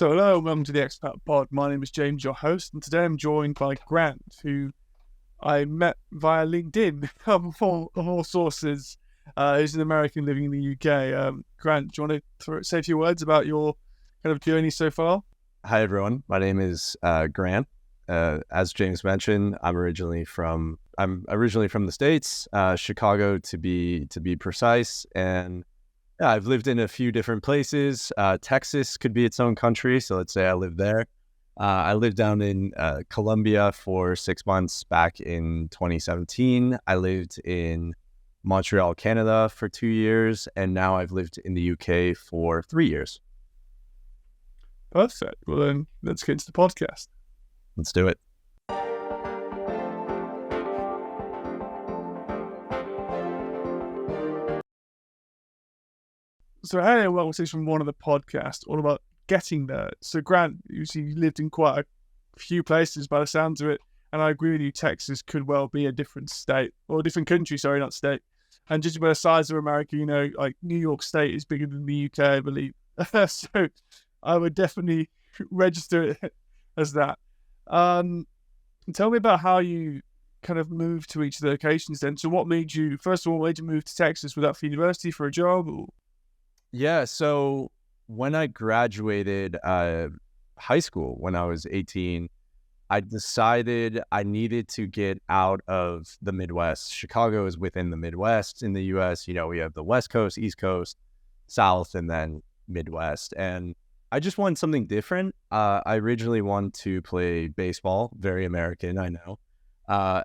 So hello and welcome to the Expat Pod. My name is James, your host, and today I'm joined by Grant, who I met via LinkedIn of all sources. He's an American living in the UK. Grant, do you want to say a few words about your kind of journey so far? Hi everyone, my name is Grant. As James mentioned, I'm originally from the States, Chicago to be precise, and yeah, I've lived in a few different places. Texas could be its own country, so let's say I live there. I lived down in Colombia for 6 months back in 2017. I lived in Montreal, Canada for 2 years, and now I've lived in the UK for 3 years. Perfect. Well then, let's get into the podcast. Let's do it. So I had a conversation from one of the podcasts all about getting there. So Grant, you lived in quite a few places by the sounds of it, and I agree with you, Texas could well be a different state, or a different country, sorry, not state. And just by the size of America, like New York State is bigger than the UK, I believe. So I would definitely register it as that. Tell me about how you kind of moved to each of the locations then. So what made you move to Texas? Was that for university, for a job? Or? Yeah, so when I graduated high school when I was 18, I decided I needed to get out of the Midwest. Chicago is within the Midwest in the US. We have the West Coast, East Coast, South, and then Midwest. And I just wanted something different. I originally wanted to play baseball, very American, I know,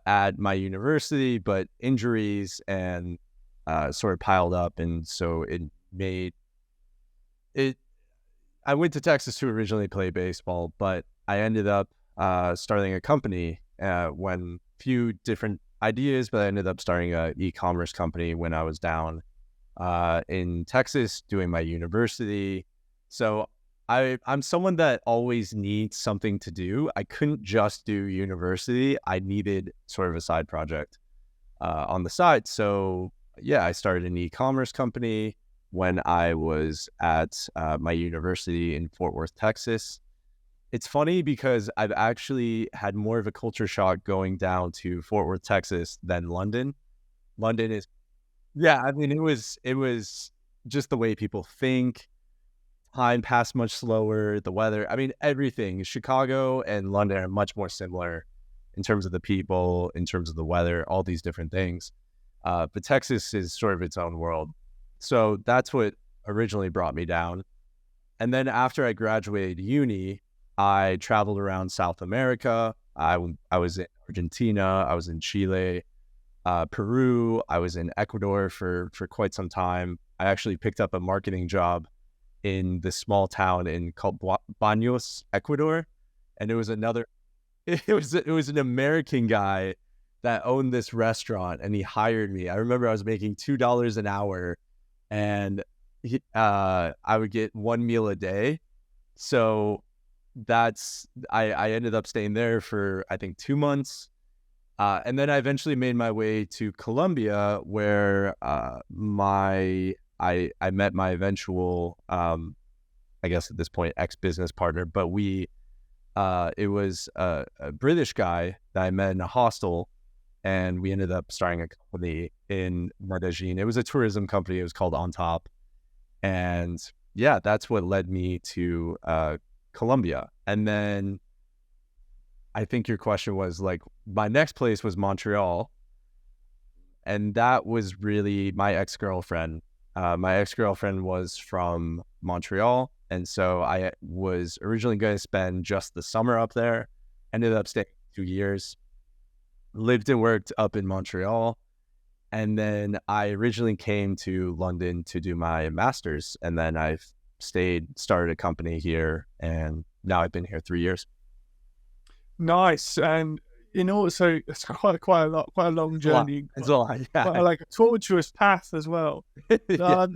at my university, but injuries and sort of piled up. And so I went to Texas to originally play baseball, but I ended up starting a company when few different ideas, but I ended up starting an e-commerce company when I was down in Texas doing my university. So I'm someone that always needs something to do. I couldn't just do university. I needed sort of a side project on the side. So yeah, I started an e-commerce company when I was at my university in Fort Worth, Texas. It's funny because I've actually had more of a culture shock going down to Fort Worth, Texas than London. London is, yeah, I mean, it was just the way people think. Time passed much slower, the weather, I mean, everything. Chicago and London are much more similar in terms of the people, in terms of the weather, all these different things. But Texas is sort of its own world. So that's what originally brought me down. And then after I graduated uni, I traveled around South America. I was in Argentina, I was in Chile, Peru, I was in Ecuador for quite some time. I actually picked up a marketing job in this small town called Baños, Ecuador. And it was an American guy that owned this restaurant, and he hired me. I remember I was making $2 an hour, and I would get one meal a day. So I ended up staying there for, I think, 2 months. And then I eventually made my way to Colombia, where I met my eventual, I guess at this point, ex-business partner. But it was a British guy that I met in a hostel, and we ended up starting a company in Medellin. It was a tourism company. It was called On Top. And yeah, that's what led me to Colombia. And then I think your question was like, my next place was Montreal. And that was really my ex-girlfriend. My ex-girlfriend was from Montreal. And so I was originally going to spend just the summer up there. Ended up staying 2 years. Lived and worked up in Montreal. And then I originally came to London to do my master's. And then I've started a company here. And now I've been here 3 years. Nice. And so it's quite a long journey. It's a lot, yeah. Quite like a tortuous path as well. Yeah.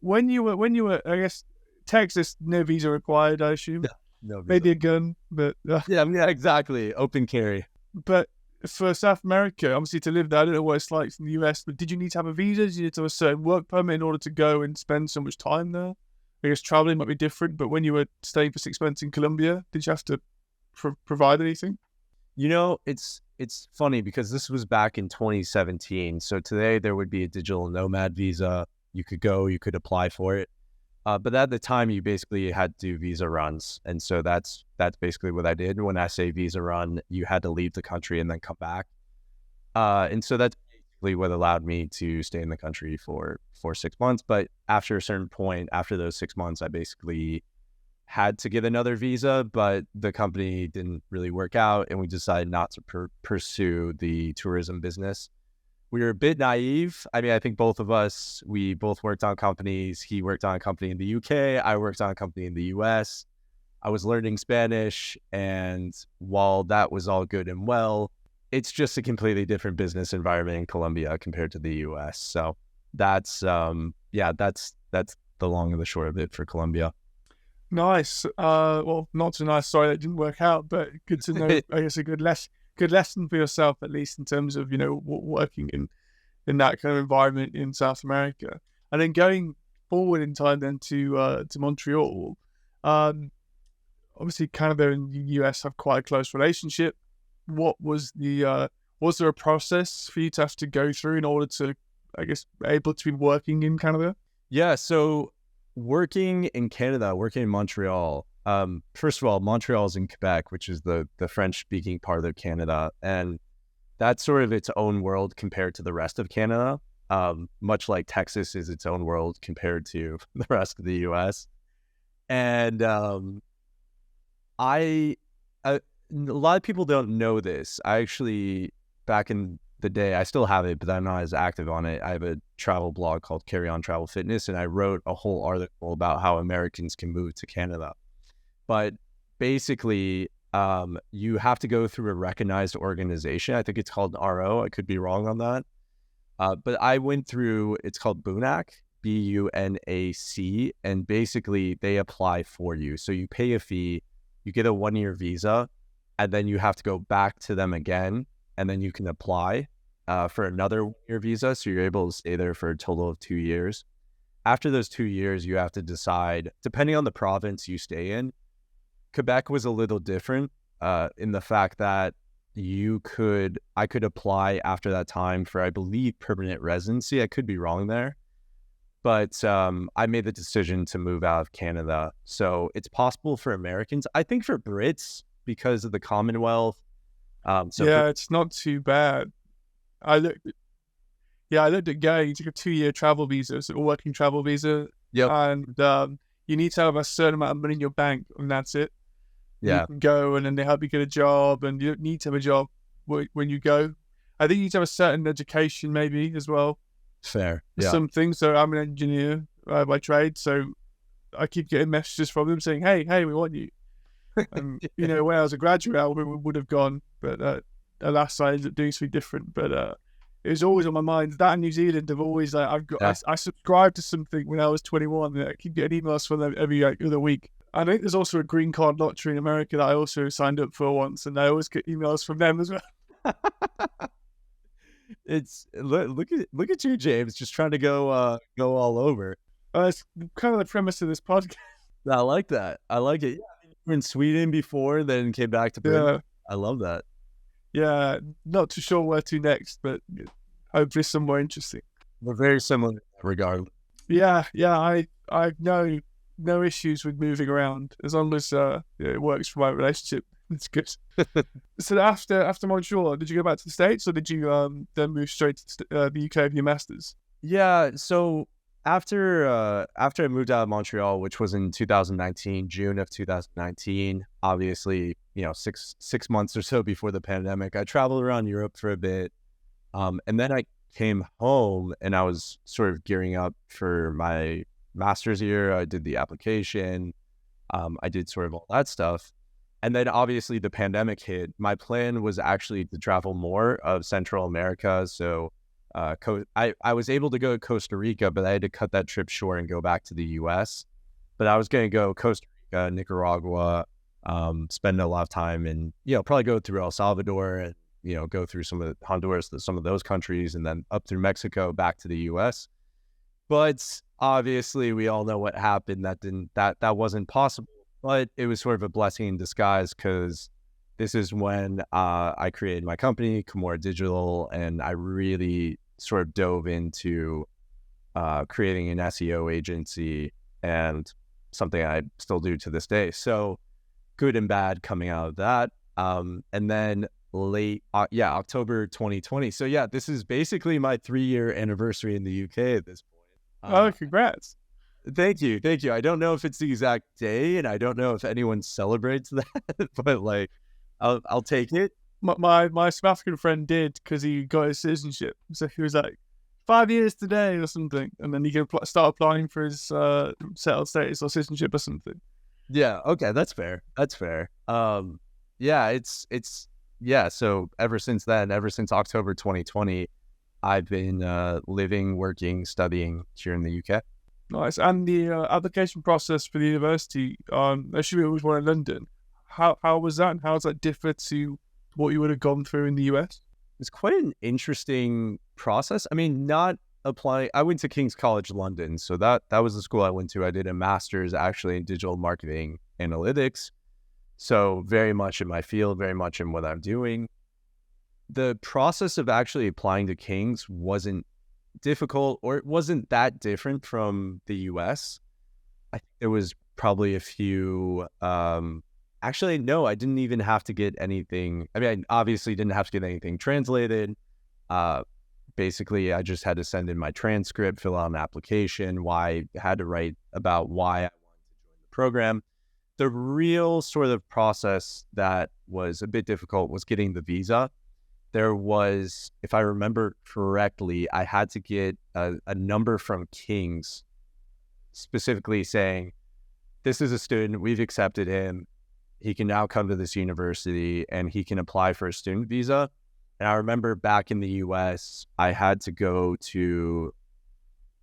When you were, I guess, Texas, no visa required, I assume. No visa. Maybe a gun, but yeah, exactly. Open carry. But for South America, obviously to live there, I don't know what it's like in the US, but did you need to have a visa? Did you need to have a certain work permit in order to go and spend so much time there? I guess traveling might be different, but when you were staying for 6 months in Colombia, did you have to provide anything? It's funny because this was back in 2017. So today there would be a digital nomad visa. You could apply for it. But at the time, you basically had to do visa runs. And so that's basically what I did. When I say visa run, you had to leave the country and then come back. And so that's basically what allowed me to stay in the country for 6 months. But after a certain point, after those 6 months, I basically had to get another visa, but the company didn't really work out. And we decided not to pursue the tourism business. We were a bit naive. I mean, I think both of us, we both worked on companies. He worked on a company in the UK. I worked on a company in the US. I was learning Spanish. And while that was all good and well, it's just a completely different business environment in Colombia compared to the US. So that's the long and the short of it for Colombia. Nice. Well, not so nice. Sorry that didn't work out, but good to know. I guess a good lesson for yourself, at least in terms of, working in that kind of environment in South America. And then going forward in time then to Montreal. Obviously Canada and the US have quite a close relationship. Was there a process for you to have to go through in order to, I guess, able to be working in Canada? Yeah, so working in Canada, working in Montreal, first of all, Montreal is in Quebec, which is the French-speaking part of Canada, and that's sort of its own world compared to the rest of Canada, much like Texas is its own world compared to the rest of the U.S. And a lot of people don't know this. I actually, back in the day, I still have it, but I'm not as active on it. I have a travel blog called Carry On Travel Fitness, and I wrote a whole article about how Americans can move to Canada. But basically, you have to go through a recognized organization. I think it's called an RO. I could be wrong on that. But I went through, it's called BUNAC, BUNAC, and basically they apply for you. So you pay a fee, you get a 1-year visa, and then you have to go back to them again, and then you can apply for another 1-year visa. So you're able to stay there for a total of 2 years. After those 2 years, you have to decide, depending on the province you stay in. Quebec was a little different in the fact that I could apply after that time for, I believe, permanent residency. I could be wrong there. But I made the decision to move out of Canada. So it's possible for Americans. I think for Brits, because of the Commonwealth. It's not too bad. I looked at going. You took a 2-year travel visa, so a working travel visa. Yep. And you need to have a certain amount of money in your bank, and that's it. Yeah. You can go, and then they help you get a job, and you don't need to have a job when you go. I think you need to have a certain education, maybe, as well. Fair. Yeah. Some things. So I'm an engineer by trade, so I keep getting messages from them saying, "Hey, we want you." And when I was a graduate, I would have gone, but alas, I ended up doing something different. But it was always on my mind. That in New Zealand, have always I subscribed to something when I was 21. And I keep getting emails from them every other week. I think there's also a green card lottery in America that I also signed up for once, and I always get emails from them as well. It's look at you, James, just trying to go all over. It's kind of the premise of this podcast. I like that. I like it. Yeah, you were in Sweden before, then came back to Britain. Yeah. I love that. Yeah, not too sure where to next, but hopefully somewhere interesting. We're very similar regardless. Yeah, I no issues with moving around as long as it works for my relationship. It's good. So after Montreal, did you go back to the States, or did you then move straight to the UK for your masters? Yeah. So after I moved out of Montreal, which was in 2019, June of 2019, obviously, 6 months or so before the pandemic, I traveled around Europe for a bit, and then I came home and I was sort of gearing up for my master's year. I did the application. I did sort of all that stuff. And then obviously the pandemic hit. My plan was actually to travel more of Central America. So I was able to go to Costa Rica, but I had to cut that trip short and go back to the US. But I was going to go Costa Rica, Nicaragua, spend a lot of time and, probably go through El Salvador and, go through some of Honduras, some of those countries, and then up through Mexico, back to the US. But obviously we all know what happened. That wasn't possible, but it was sort of a blessing in disguise because this is when I created my company, Kimura Digital, and I really sort of dove into creating an SEO agency, and something I still do to this day. So good and bad coming out of that. And then October 2020. So yeah, this is basically my 3-year anniversary in the UK at this point. Oh, congrats. Thank you. I don't know if it's the exact day, and I don't know if anyone celebrates that, but like, I'll take it. My South African friend did, because he got his citizenship. So he was like, 5 years today or something, and then he can start applying for his settled status or citizenship or something. Yeah. Okay. That's fair. Yeah. So ever since then, ever since October 2020, I've been living, working, studying here in the UK. Nice. And the application process for the university, assuming it was one in London, how was that, and how does that differ to what you would have gone through in the US? It's quite an interesting process. I mean, not applying. I went to King's College London, so that was the school I went to. I did a master's actually in digital marketing analytics, so very much in my field, very much in what I'm doing. The process of actually applying to King's wasn't difficult, or it wasn't that different from the US. I think there was probably a few. Actually, no, I didn't even have to get anything. I mean, I obviously didn't have to get anything translated. Basically, I just had to send in my transcript, fill out an application, I had to write about why I wanted to join the program. The real sort of process that was a bit difficult was getting the visa. There was, if I remember correctly, I had to get a number from King's specifically saying, this is a student, we've accepted him. He can now come to this university and he can apply for a student visa. And I remember back in the US, I had to go to,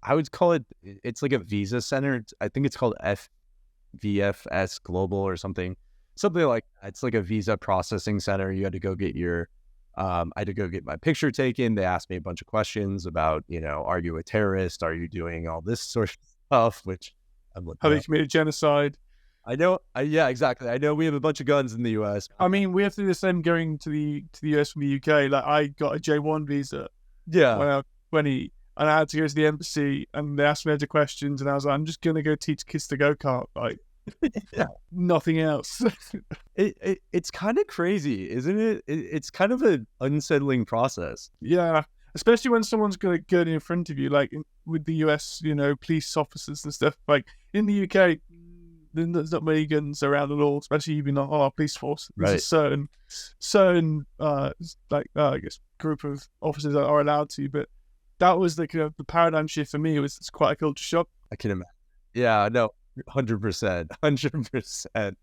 I would call it, it's like a visa center. I think it's called VFS Global or something like that. It's like a visa processing center. You had to go get your, I had to go get my picture taken. They asked me a bunch of questions about, are you a terrorist? Are you doing all this sort of stuff? Which I'm looking Have you committed genocide? I know. Yeah, exactly. I know we have a bunch of guns in the US. I mean, we have to do the same going to the US from the UK. Like, I got a J1 visa when I was 20, and I had to go to the embassy, and they asked me loads of questions, and I was like, I'm just gonna go teach kids to go-kart, like nothing else. It's kind of crazy, isn't it? It's kind of an unsettling process. Yeah, especially when someone's gonna get in front of you, like with the US, police officers and stuff. Like in the UK, there's not many guns around at all, especially even our police force. There's a certain I guess group of officers that are allowed to, but that was the paradigm shift for me. It's quite a culture shock. I can imagine. Yeah, no, 100%.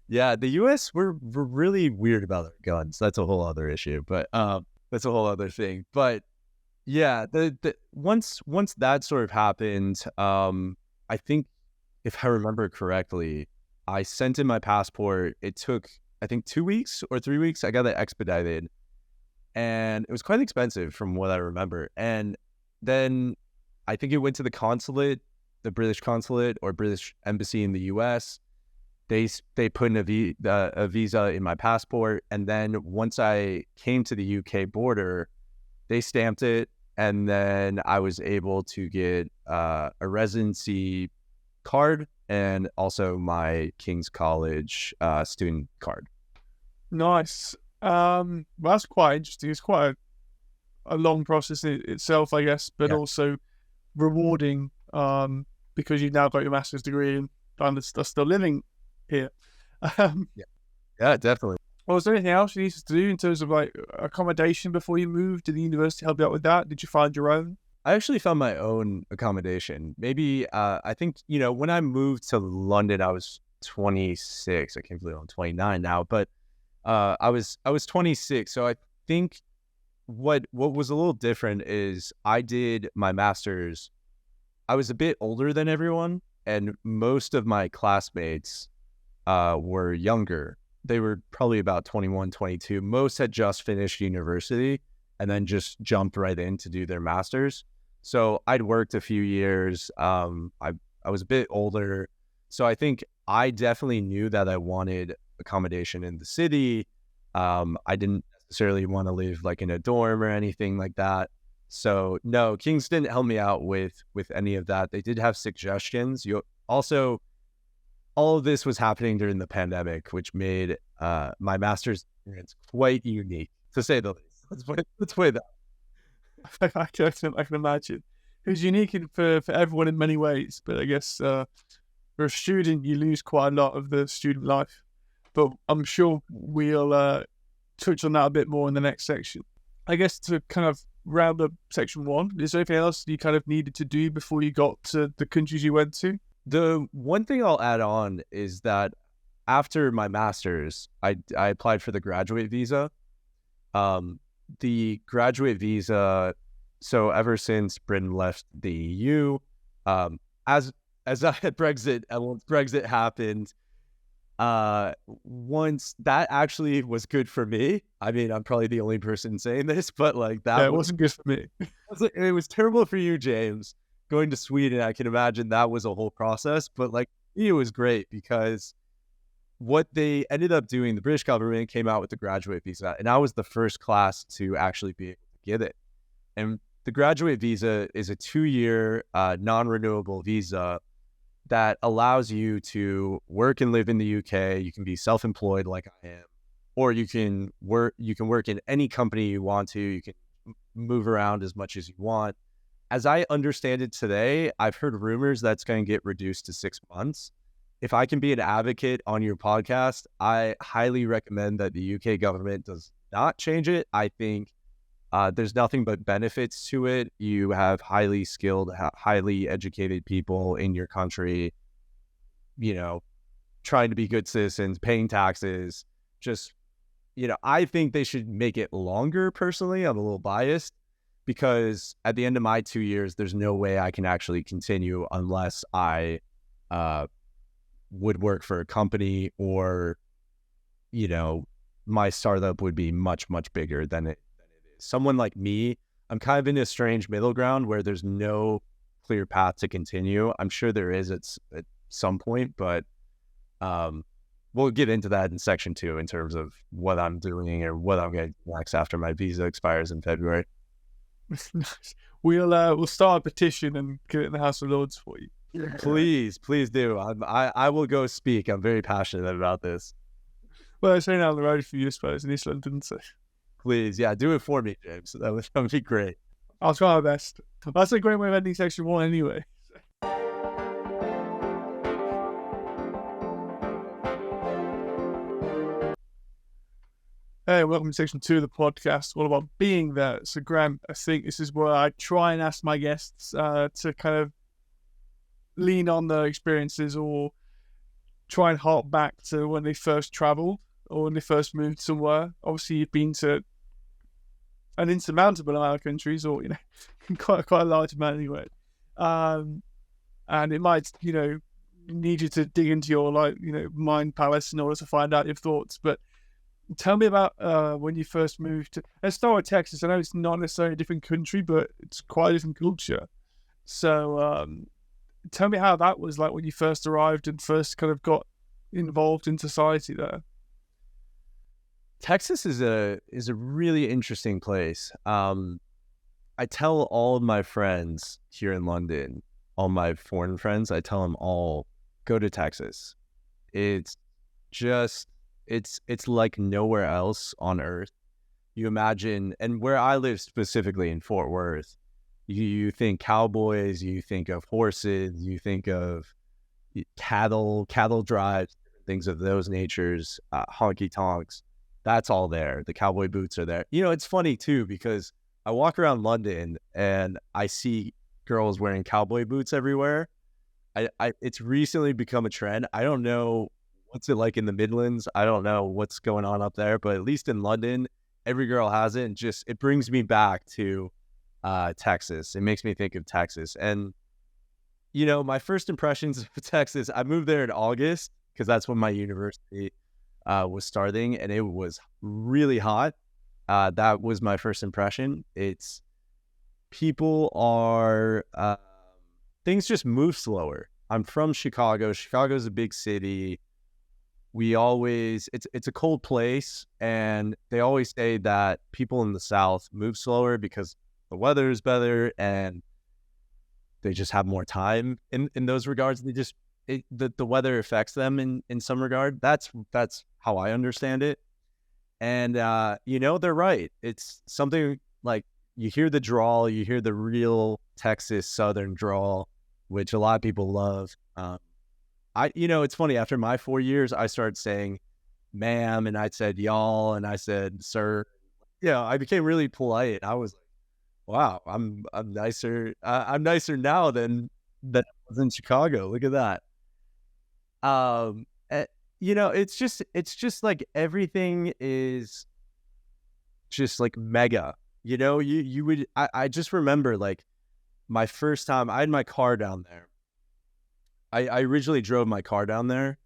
Yeah, the US, we're really weird about our guns. That's a whole other issue, but that's a whole other thing. But yeah, the once that sort of happened, I think, if I remember correctly, I sent in my passport. It took, I think, 2 weeks or 3 weeks. I got it expedited, and it was quite expensive from what I remember. And then I think it went to the consulate, the British consulate or British embassy in the US. They put in a visa in my passport, and then once I came to the UK border, they stamped it, and then I was able to get a residency card and also my King's College student card. Nice. Well, that's quite interesting. It's quite a long process in itself, I guess, but also rewarding because you've now got your master's degree and are still living here. Yeah, definitely. Well, was there anything else you needed to do in terms of like accommodation before you moved? Did the university help you out with that? Did you find your own? I actually found my own accommodation. Maybe, I think, when I moved to London, I was 26. I can't believe I'm 29 now, but I was 26. So I think what was a little different is I did my master's. I was a bit older than everyone, and most of my classmates were younger. They were probably about 21, 22. Most had just finished university and then just jumped right in to do their master's. So I'd worked a few years. I was a bit older. So I think I definitely knew that I wanted accommodation in the city. I didn't necessarily want to live like in a dorm or anything like that. So no, Kings didn't help me out with any of that. They did have suggestions. You also, all of this was happening during the pandemic, which made my master's experience quite unique, to say the least. Let's put it that. I can imagine. It was unique for everyone in many ways, but I guess for a student, you lose quite a lot of the student life. But I'm sure we'll touch on that a bit more in the next section. I guess to kind of round up section 1, is there anything else you kind of needed to do before you got to the countries you went to? The one thing I'll add on is that after my master's, I applied for the graduate visa. The graduate visa, so ever since Britain left the EU, as I had Brexit, and once Brexit happened, once that actually was good for me. I mean, I'm probably the only person saying this, but like that it wasn't good for me. It was terrible for you, James. Going to Sweden, I can imagine that was a whole process, but like it was great because what they ended up doing, the British government came out with the graduate visa, and I was the first class to actually be able to get it. And the graduate visa is a 2-year non-renewable visa that allows you to work and live in the UK. You can be self-employed like I am, or you can work in any company you want to. You can move around as much as you want. As I understand it today, I've heard rumors that's going to get reduced to 6 months. If I can be an advocate on your podcast, I highly recommend that the UK government does not change it. I think there's nothing but benefits to it. You have highly skilled, highly educated people in your country, trying to be good citizens, paying taxes. Just, I think they should make it longer personally. I'm a little biased because at the end of my 2 years, there's no way I can actually continue unless I would work for a company or, my startup would be much, much bigger than it is. Someone like me, I'm kind of in a strange middle ground where there's no clear path to continue. I'm sure there is at some point, but we'll get into that in section 2 in terms of what I'm doing or what I'm going to do next after my visa expires in February. Nice. We'll start a petition and get it in the House of Lords for you. Yeah. Please do. I will go speak. I'm very passionate about this. Well, it's only down the road for you, I suppose, in East London, so. Please, yeah, do it for me, James. That would be great. I'll try my best. That's a great way of ending section 1 anyway. Hey, welcome to section 2 of the podcast, all about being there. So, Graham, I think this is where I try and ask my guests to kind of lean on their experiences or try and hark back to when they first travelled or when they first moved somewhere. Obviously, you've been to an insurmountable amount of countries, or quite a large amount anyway. And it might, need you to dig into your mind palace in order to find out your thoughts. But tell me about when you first moved to. Let's start with Texas. I know it's not necessarily a different country, but it's quite a different culture. So tell me how that was like when you first arrived and first kind of got involved in society there. Texas is a really interesting place. I tell all of my friends here in London, all my foreign friends, I tell them all, go to Texas. It's just, it's like nowhere else on earth. You imagine, and where I live specifically in Fort Worth, you think cowboys, you think of horses, you think of cattle drives, things of those natures, honky tonks. That's all there. The cowboy boots are there. It's funny too, because I walk around London and I see girls wearing cowboy boots everywhere. It's recently become a trend. I don't know what's it like in the Midlands. I don't know what's going on up there, but at least in London, every girl has it. And it brings me back to Texas. It makes me think of Texas. And, my first impressions of Texas, I moved there in August because that's when my university was starting, and it was really hot. That was my first impression. It's people are things just move slower. I'm from Chicago. Chicago's a big city. We always it's a cold place, and they always say that people in the South move slower because the weather is better and they just have more time in those regards. The weather affects them in some regard. That's how I understand it. And they're right. It's something like you hear the drawl, you hear the real Texas Southern drawl, which a lot of people love. It's funny, after my 4 years, I started saying ma'am, and I said y'all, and I said sir. Yeah, I became really polite. I was like, wow, I'm nicer. I'm nicer now than I was in Chicago. Look at that. It's just like everything is just like mega. I just remember like my first time I had my car down there. I originally drove my car down there,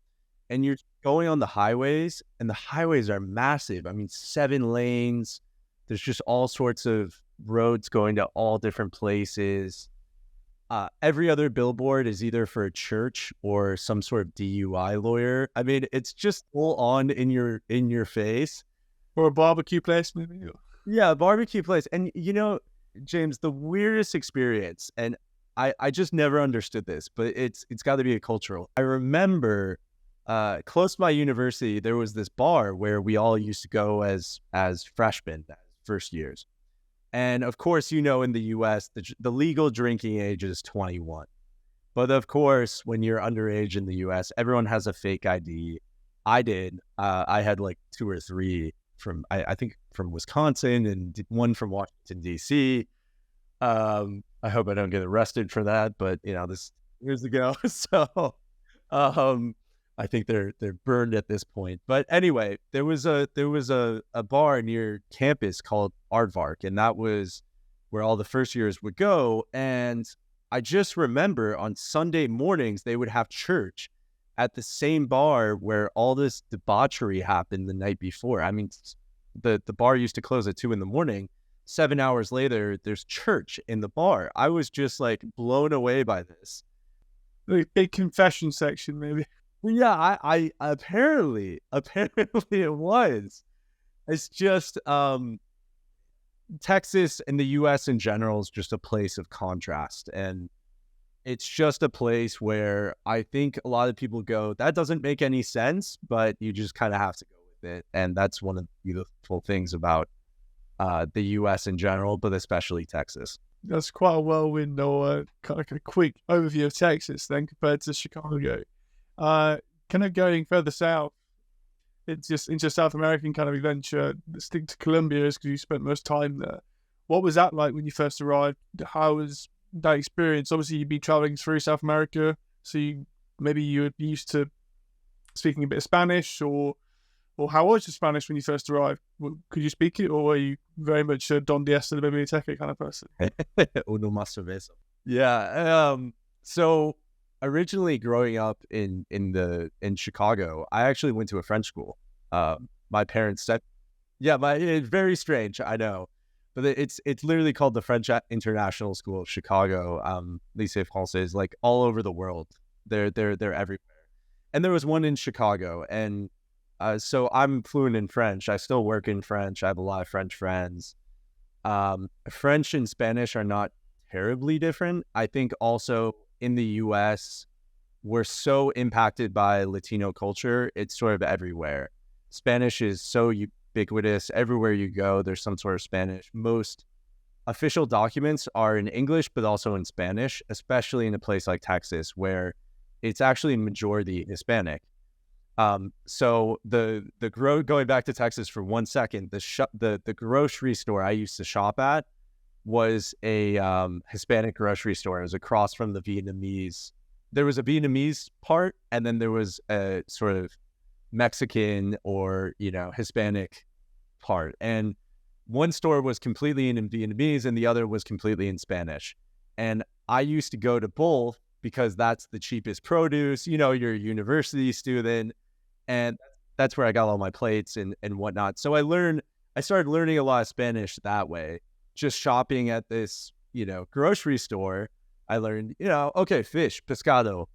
and you're going on the highways, and the highways are massive. I mean, 7 lanes. There's just all sorts of roads going to all different places. Every other billboard is either for a church or some sort of DUI lawyer. I mean, it's just full on in your face. Or a barbecue place, maybe. Yeah, a barbecue place. And James, the weirdest experience, and I just never understood this, but it's got to be a cultural. I remember close to my university, there was this bar where we all used to go as freshmen, as first years. And of course, in the US, the legal drinking age is 21. But of course, when you're underage in the US, everyone has a fake ID. I did. I had like 2 or 3 from, I think from Wisconsin, and one from Washington, D.C. I hope I don't get arrested for that, but this years ago. So I think they're burned at this point. But anyway, there was a bar near campus called Aardvark, and that was where all the first years would go. And I just remember on Sunday mornings they would have church at the same bar where all this debauchery happened the night before. I mean, the bar used to close at 2 a.m. 7 hours later, there's church in the bar. I was just like blown away by this. The big confession section, maybe. Yeah, I apparently it was. It's just Texas and the U.S. in general is just a place of contrast, and it's just a place where I think a lot of people go, that doesn't make any sense, but you just kind of have to go with it, and that's one of the beautiful things about the U.S. in general, but especially Texas. That's quite a whirlwind, or kind of like a quick overview of Texas then compared to Chicago. Kind of going further south, it's just into South American kind of adventure. Stick to Colombia is because you spent most time there. What was that like when you first arrived? How was that experience? Obviously, you'd be traveling through South America, so maybe you would be used to speaking a bit of Spanish, or how was your Spanish when you first arrived? Could you speak it, or were you very much a Don Diaz de la Biblioteca kind of person? Uno más cerveza. Yeah. So originally growing up in Chicago, I actually went to a French school. My parents said, it's very strange, I know, but it's literally called the French International School of Chicago, Lycée Français, like all over the world. They're everywhere. And there was one in Chicago, and so I'm fluent in French. I still work in French. I have a lot of French friends. French and Spanish are not terribly different. I think also in the U.S., we're so impacted by Latino culture. It's sort of everywhere. Spanish is so ubiquitous. Everywhere you go, there's some sort of Spanish. Most official documents are in English, but also in Spanish, especially in a place like Texas, where it's actually majority Hispanic. So going back to Texas for 1 second, the grocery store I used to shop at was a Hispanic grocery store. It was across from the Vietnamese. There was a Vietnamese part, and then there was a sort of Mexican or Hispanic part. And one store was completely in Vietnamese, and the other was completely in Spanish. And I used to go to both because that's the cheapest produce. You're a university student, and that's where I got all my plates and whatnot. So I started learning a lot of Spanish that way, just shopping at this grocery store, I learned, okay, fish, pescado,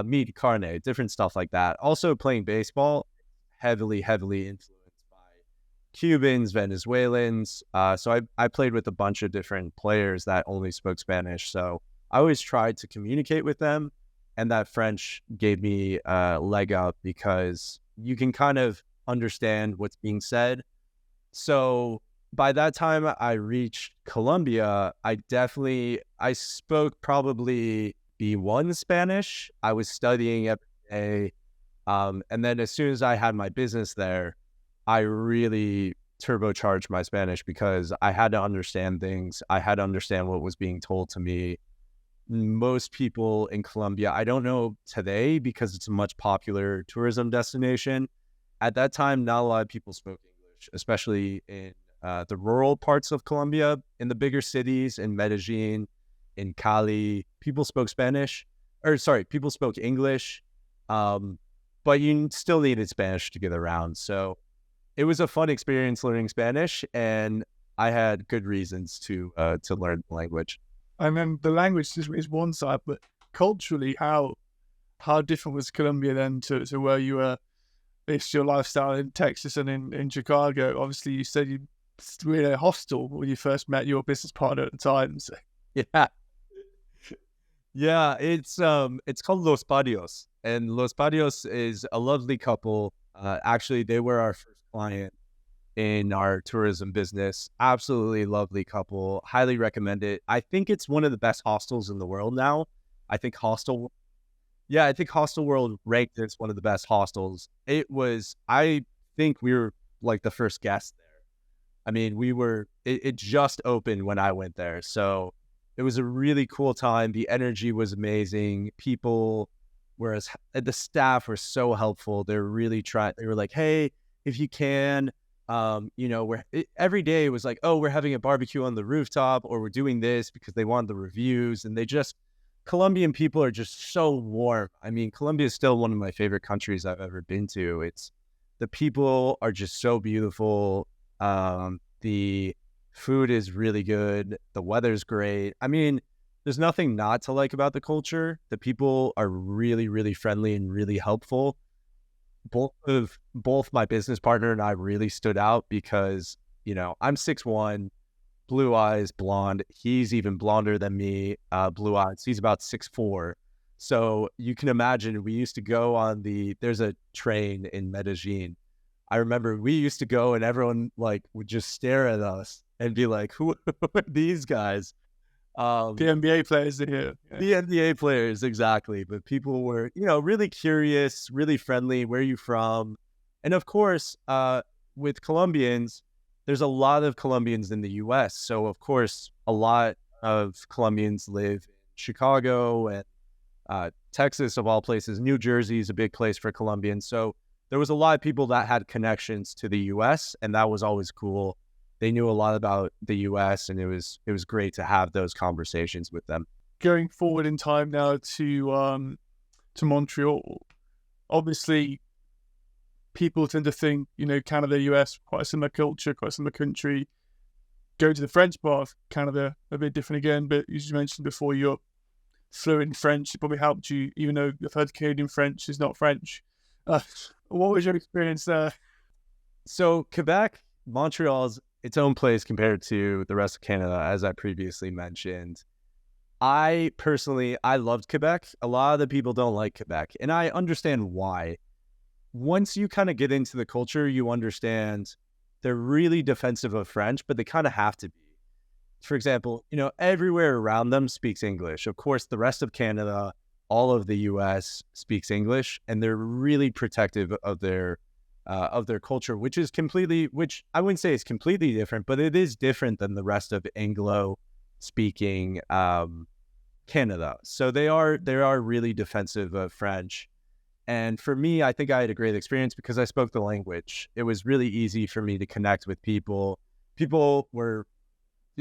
meat, carne, different stuff like that. Also playing baseball, heavily, heavily influenced by Cubans, Venezuelans. So I played with a bunch of different players that only spoke Spanish. So I always tried to communicate with them. And that French gave me a leg up because you can kind of understand what's being said. So by that time I reached Colombia, I spoke probably B1 Spanish. I was studying every day. And then as soon as I had my business there, I really turbocharged my Spanish because I had to understand things. I had to understand what was being told to me. Most people in Colombia, I don't know today because it's a much popular tourism destination. At that time, not a lot of people spoke English, especially in the rural parts of Colombia. In the bigger cities, in Medellin, in Cali, people spoke people spoke English, but you still needed Spanish to get around. So it was a fun experience learning Spanish, and I had good reasons to learn the language. I remember the language is one side, but culturally, how different was Colombia then to where you were? It's your lifestyle in Texas and in Chicago. Obviously, you said you were in a hostel when you first met your business partner at the time. So. Yeah, it's called Los Barrios, and Los Barrios is a lovely couple. Actually, they were our first client in our tourism business. Absolutely lovely couple. Highly recommend it. I think it's one of the best hostels in the world now. I think Hostel World ranked it as one of the best hostels. I think we were like the first guest there. I mean, it just opened when I went there. So it was a really cool time. The energy was amazing. The staff were so helpful. They were like, hey, if you can, every day it was like, oh, we're having a barbecue on the rooftop, or we're doing this because they want the reviews. And Colombian people are just so warm. I mean, Colombia is still one of my favorite countries I've ever been to. The people are just so beautiful. The food is really good. The weather's great. I mean, there's nothing not to like about the culture. The people are really, really friendly and really helpful. Both my business partner and I really stood out because, I'm 6'1", blue eyes, blonde. He's even blonder than me, blue eyes. He's about 6'4". So you can imagine we used to go there's a train in Medellin. I remember we used to go and everyone would just stare at us and be like, who are these guys? The NBA players are here. Yeah. The NBA players, exactly. But people were, really curious, really friendly. Where are you from? And of course, with Colombians, there's a lot of Colombians in the U.S. So, of course, a lot of Colombians live in Chicago and Texas, of all places. New Jersey is a big place for Colombians. So there was a lot of people that had connections to the U.S., and that was always cool. They knew a lot about the U.S., and it was great to have those conversations with them. Going forward in time now to Montreal, obviously people tend to think, Canada, US, quite a similar culture, quite a similar country. Go to the French part of Canada, a bit different again, but as you mentioned before, you're fluent in French. It probably helped you, even though I've heard Canadian French is not French. What was your experience there? So Quebec, Montreal's its own place compared to the rest of Canada, as I previously mentioned. I loved Quebec. A lot of the people don't like Quebec, and I understand why. Once you kind of get into the culture, you understand they're really defensive of French, but they kind of have to be. For example, everywhere around them speaks English. Of course, the rest of Canada, all of the US speaks English, and they're really protective of their culture, which I wouldn't say is completely different, but it is different than the rest of Anglo-speaking Canada. So they are really defensive of French. And for me, I think I had a great experience because I spoke the language. It was really easy for me to connect with people.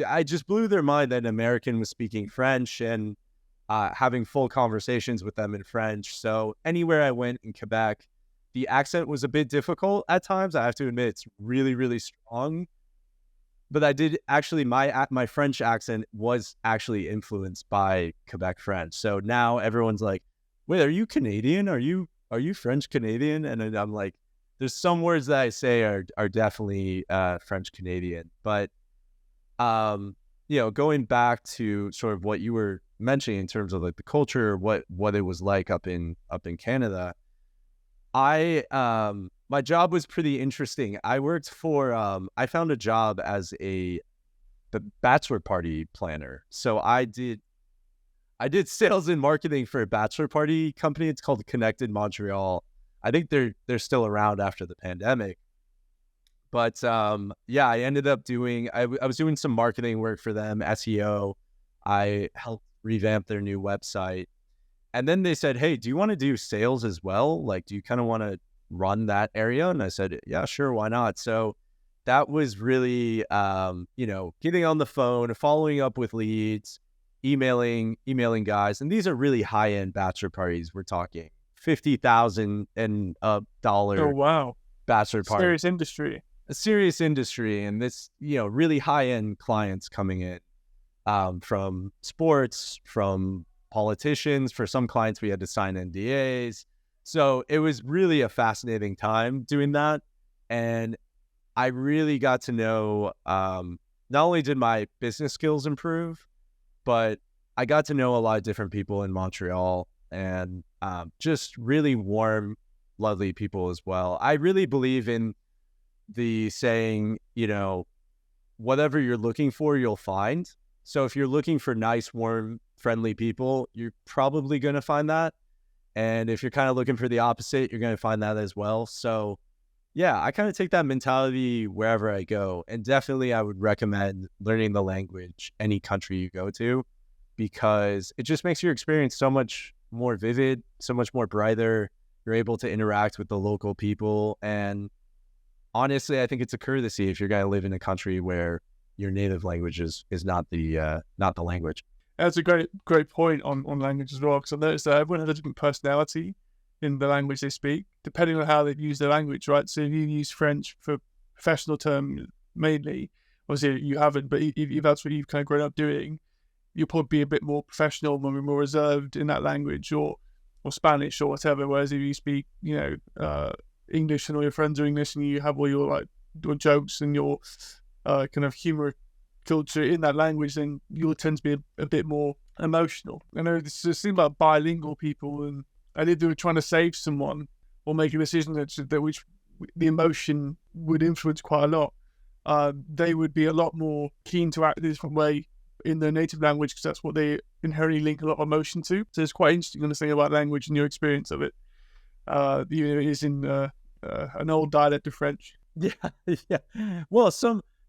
I just blew their mind that an American was speaking French and having full conversations with them in French. So anywhere I went in Quebec, the accent was a bit difficult at times. I have to admit, it's really, really strong. But I did actually, my French accent was actually influenced by Quebec French. So now everyone's like, wait, are you Canadian? Are you French Canadian? And then I'm like, there's some words that I say are definitely French Canadian. But going back to sort of what you were mentioning in terms of like the culture, what it was like up in Canada, my job was pretty interesting. I worked for I found a job as the bachelor party planner. So I did sales and marketing for a bachelor party company. It's called Connected Montreal. I think they're still around after the pandemic. But I ended up doing I was doing some marketing work for them, SEO. I helped revamp their new website. And then they said, "Hey, do you want to do sales as well? Like, do you kind of want to run that area?" And I said, "Yeah, sure, why not?" So that was really getting on the phone, following up with leads, emailing guys. And these are really high-end bachelor parties. We're talking $50,000 and $1 Oh wow, bachelor party. serious industry. A serious industry, and this, really high-end clients coming in from sports, from politicians. For some clients, we had to sign NDAs. So it was really a fascinating time doing that. And I really got to know, not only did my business skills improve, but I got to know a lot of different people in Montreal, and just really warm, lovely people as well. I really believe in the saying, whatever you're looking for, you'll find. So if you're looking for nice, warm, friendly people, you're probably going to find that. And if you're kind of looking for the opposite, you're going to find that as well. So yeah, I kind of take that mentality wherever I go. And definitely I would recommend learning the language any country you go to, because it just makes your experience so much more vivid, so much more brighter. You're able to interact with the local people. And honestly, I think it's a courtesy if you're going to live in a country where your native language is not the language. That's a great point on language as well, because I noticed that everyone has a different personality in the language they speak, depending on how they use their language, right? So if you use French for professional terms mainly, obviously you haven't, but if that's what you've kind of grown up doing, you'll probably be a bit more professional, more reserved in that language, or Spanish or whatever. Whereas if you speak, English and all your friends are English, and you have all your your jokes and your kind of humor culture in that language, then you'll tend to be a bit more emotional. I know this is a thing about bilingual people, and if they were trying to save someone or make a decision that which the emotion would influence quite a lot, they would be a lot more keen to act a different way in their native language, because that's what they inherently link a lot of emotion to. So it's quite interesting to understand about language and your experience of it. Even if it is in an old dialect of French. Yeah. Well,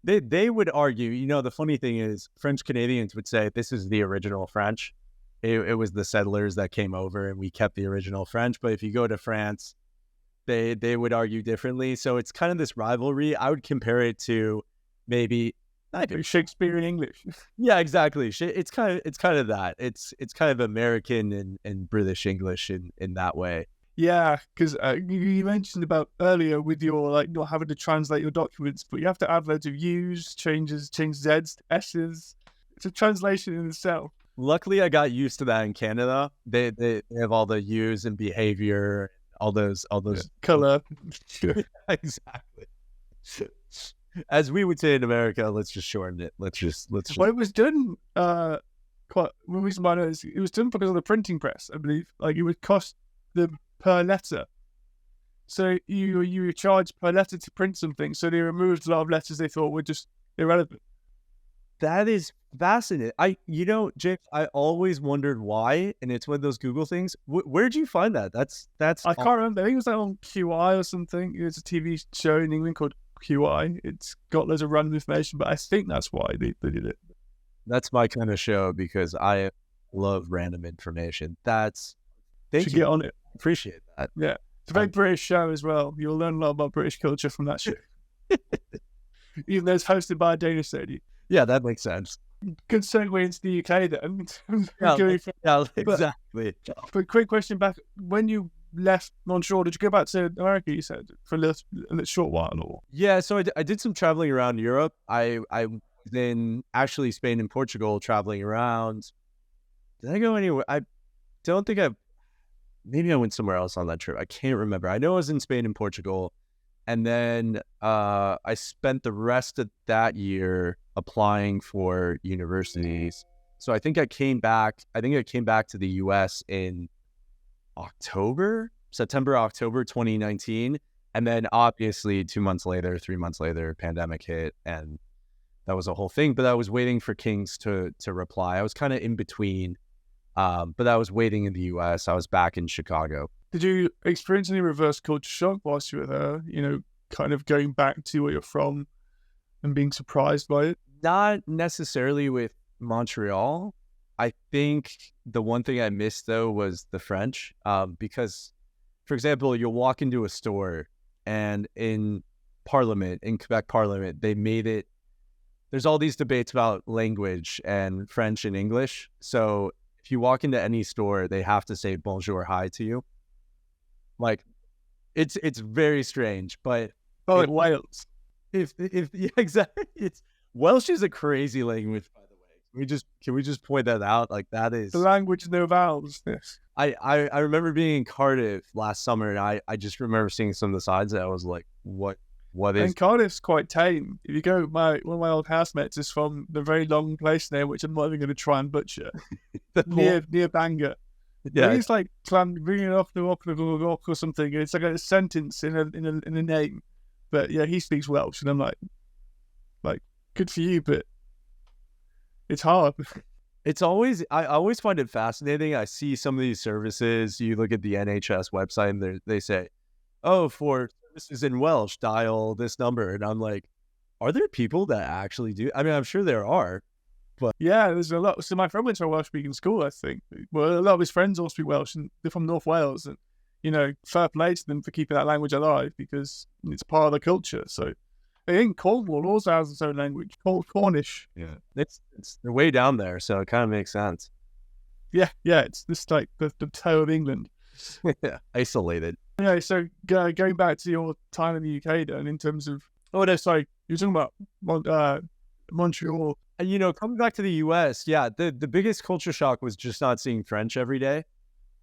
they would argue, the funny thing is French Canadians would say this is the original French. It was the settlers that came over and we kept the original French. But if you go to France, they would argue differently. So it's kind of this rivalry. I would compare it to maybe like Shakespeare in English. Yeah, exactly. It's kind of that. It's kind of American and British English in that way. Yeah, because you mentioned about earlier with your not having to translate your documents, but you have to add loads of U's, change Z's to S's. It's a translation in itself. Luckily, I got used to that in Canada. They have all the U's and behavior, all those color. Exactly. As we would say in America, let's just shorten it. Let's just. Well, it was done. Quite. The reason why I know is it was done because of the printing press, I believe. It would cost them per letter, so you were charged per letter to print something. So they removed a lot of letters they thought were just irrelevant. That is fascinating. James, I always wondered why, and it's one of those Google things. Where'd you find that? That's. I can't remember. I think it was on QI or something. It's a TV show in England called QI. It's got loads of random information, but I think that's why they did it. That's my kind of show, because I love random information. Thank you. Get on it. Appreciate that. Yeah, it's a very British show as well. You'll learn a lot about British culture from that show. Even though it's hosted by a Danish lady. Yeah, that makes sense. Good segue into the UK then. Yeah, exactly. But quick question back: when you left Montreal, did you go back to America, you said, for a little short while? Or? Yeah, so I did some traveling around Europe. I was in actually Spain and Portugal traveling around. Did I go anywhere? I don't think maybe I went somewhere else on that trip. I can't remember. I know I was in Spain and Portugal. And then I spent the rest of that year applying for universities. So I think I came back to the US in September, October 2019. And then obviously 3 months later, pandemic hit, and that was a whole thing. But I was waiting for Kings to reply. I was kind of in between, but I was waiting in the US. I was back in Chicago. Did you experience any reverse culture shock whilst you were there? You know, kind of going back to where you're from and being surprised by it? Not necessarily with Montreal. I think the one thing I missed, though, was the French. Because, for example, you'll walk into a store and in Quebec Parliament, they made it, there's all these debates about language and French and English. So if you walk into any store, they have to say bonjour, hi to you. Like, it's very strange, but like Wales. Yeah, exactly. Welsh is a crazy language, by the way. Can we just point that out? Like, that is the language, no vowels. Yes. I remember being in Cardiff last summer, and I just remember seeing some of the signs that I was like, what is? And Cardiff's quite tame. If you go, one of my old housemates is from the very long place name, which I'm not even going to try and butcher, near Bangor. Yeah, he's like bringing it off the rock or something. It's like a sentence in a name, but yeah, he speaks Welsh, and I'm like, good for you, but it's hard. I always find it fascinating. I see some of these services. You look at the NHS website, and they say, "Oh, for services in Welsh, dial this number," and I'm like, are there people that actually do? I mean, I'm sure there are. But yeah, there's a lot. So my friend went to a Welsh-speaking school, I think. Well, a lot of his friends all speak Welsh, and they're from North Wales. And, you know, fair play to them for keeping that language alive because it's part of the culture. So I think Cornwall also has its own language, called Cornish. Yeah, they're way down there, so it kind of makes sense. Yeah, it's just like the toe of England. Yeah, isolated. Yeah, so going back to your time in the UK then, in terms of... Oh, no, sorry. You're talking about Montreal. You know, coming back to the US, yeah, the biggest culture shock was just not seeing French every day.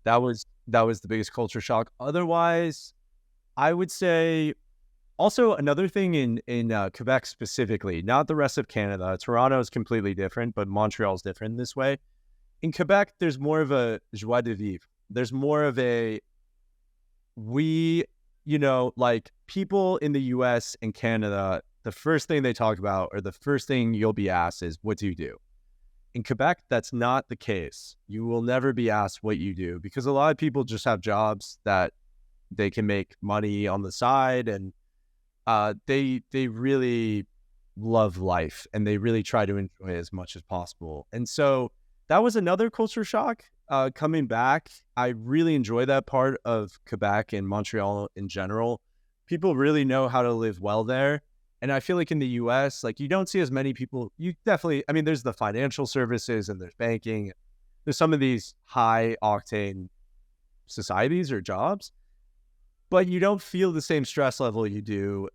That was the biggest culture shock. Otherwise, I would say also another thing in Quebec specifically, not the rest of Canada. Toronto is completely different, but Montreal is different this way. In Quebec, there's more of a joie de vivre. There's more of a like people in the US and Canada, the first thing they talk about or the first thing you'll be asked is, what do you do? In Quebec, that's not the case. You will never be asked what you do because a lot of people just have jobs that they can make money on the side, and they really love life and they really try to enjoy it as much as possible. And so that was another culture shock. Coming back, I really enjoy that part of Quebec and Montreal in general. People really know how to live well there. And I feel like in the US, like, you don't see as many people. You definitely, I mean, there's the financial services and there's banking. There's some of these high octane societies or jobs, but you don't feel the same stress level you do.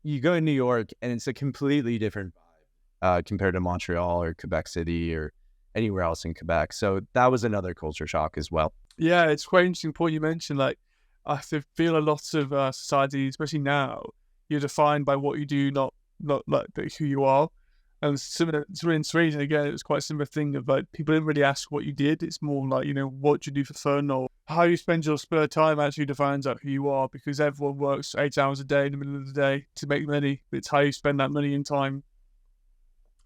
You go to New York and it's a completely different vibe compared to Montreal or Quebec City or anywhere else in Quebec. So that was another culture shock as well. Yeah, it's quite an interesting point you mentioned. Like, I feel a lot of society, especially now, you're defined by what you do, not like who you are. And similar in Sweden, again, it was quite a similar thing of like, people didn't really ask what you did. It's more like, you know, what you do for fun or how you spend your spare time actually defines out who you are, because everyone works 8 hours a day in the middle of the day to make money. It's how you spend that money and time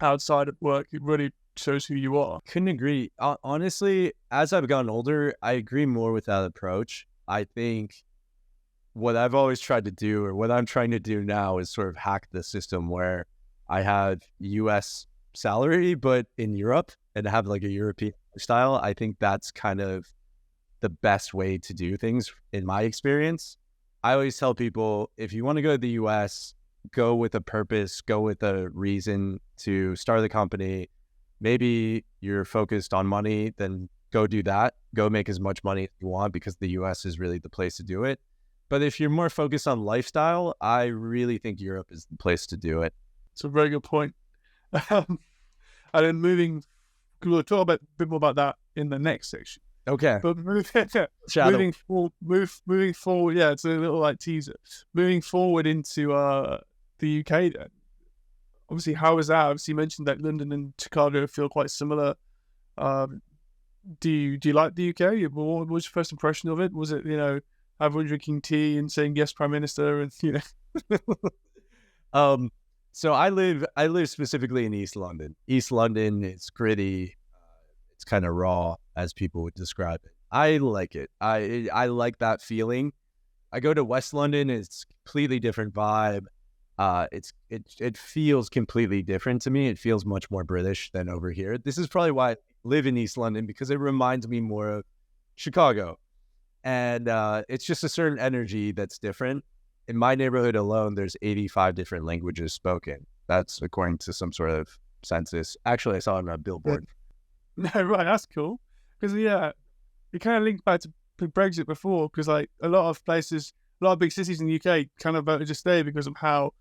outside of work. It really shows who you are. Couldn't agree. Honestly, as I've gotten older, I agree more with that approach. I think what I've always tried to do, or what I'm trying to do now, is sort of hack the system where I have US salary, but in Europe, and have like a European style. I think that's kind of the best way to do things in my experience. I always tell people, if you want to go to the US, go with a purpose, go with a reason to start the company. Maybe you're focused on money, then go do that. go make as much money as you want because the US is really the place to do it. But if you're more focused on lifestyle, I really think Europe is the place to do it. It's a very good point. And then we'll talk a bit more about that in the next section. Okay. But moving forward, yeah, it's a little like teaser. Moving forward into the UK then. Obviously, how was that? Obviously, you mentioned that London and Chicago feel quite similar. Do you like the UK? What was your first impression of it? Was it, everyone drinking tea and saying yes, Prime Minister, and So I live specifically in East London. East London is gritty. It's kind of raw, as people would describe it. I like it. I like that feeling. I go to West London. It's completely different vibe. It feels completely different to me. It feels much more British than over here. This is probably why I live in East London, because it reminds me more of Chicago. And it's just a certain energy that's different. In my neighborhood alone, there's 85 different languages spoken. That's according to some sort of census. Actually, I saw it on a billboard. No, right, that's cool. Because, it kind of linked back to Brexit before, because, like, a lot of big cities in the UK kind of voted to stay because of how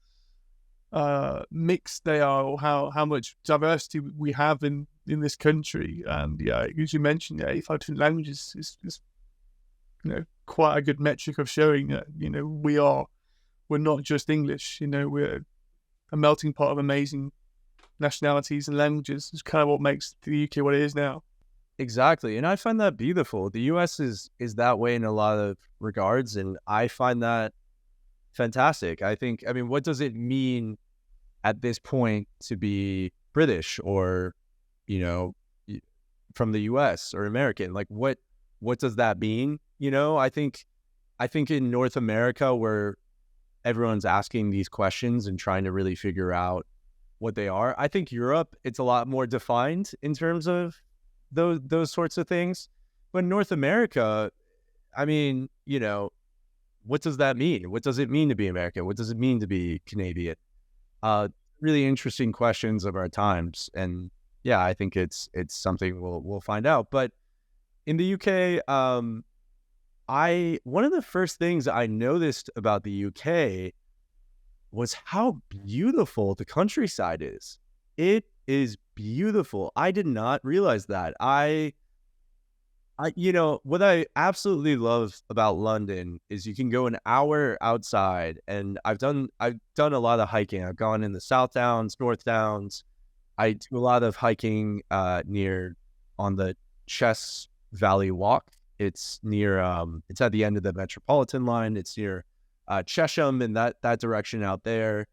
mixed they are, or how much diversity we have in this country. And, as you mentioned, 85 different languages is quite a good metric of showing that, we're not just English, we're a melting pot of amazing nationalities and languages. It's kind of what makes the UK what it is now. Exactly. And I find that beautiful. The US is that way in a lot of regards, and I find that fantastic. What does it mean at this point to be British or, from the US or American? Like, what does that mean? I think in North America, where everyone's asking these questions and trying to really figure out what they are. I think Europe, it's a lot more defined in terms of those sorts of things. But North America, what does that mean? What does it mean to be American? What does it mean to be Canadian? Really interesting questions of our times. And yeah, I think it's something we'll find out. But in the UK, one of the first things I noticed about the UK was how beautiful the countryside is. It is beautiful. I did not realize that. What I absolutely love about London is you can go an hour outside, and I've done a lot of hiking. I've gone in the South Downs, North Downs. I do a lot of hiking on the Chess Valley Walk. It's near, it's at the end of the Metropolitan line. It's near Chesham and that direction out there.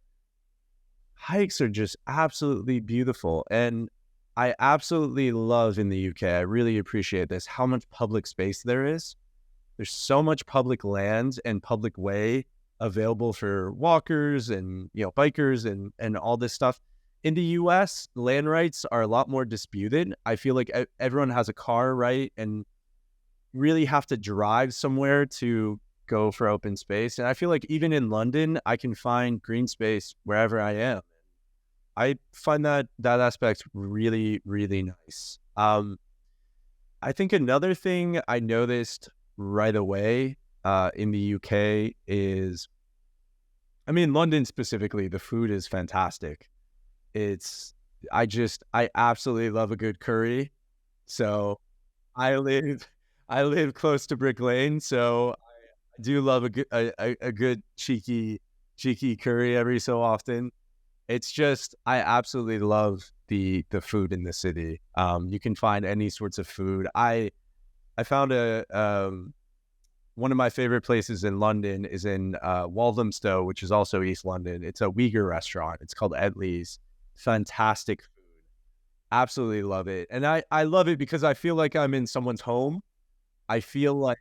Hikes are just absolutely beautiful. And I absolutely love in the UK, I really appreciate this, how much public space there is. There's so much public land and public way available for walkers and, bikers and all this stuff. In the US, land rights are a lot more disputed. I feel like everyone has a car, right? And really have to drive somewhere to go for open space. And I feel like even in London, I can find green space wherever I am. I find that aspect really, really nice. I think another thing I noticed right away in the UK is, London specifically, the food is fantastic. I absolutely love a good curry. So I live close to Brick Lane, so I do love a good cheeky curry every so often. It's just, I absolutely love the food in the city. You can find any sorts of food. I found one of my favorite places in London is in Walthamstow, which is also East London. It's a Uyghur restaurant. It's called Edley's. Fantastic food. Absolutely love it. And I love it because I feel like I'm in someone's home. I feel like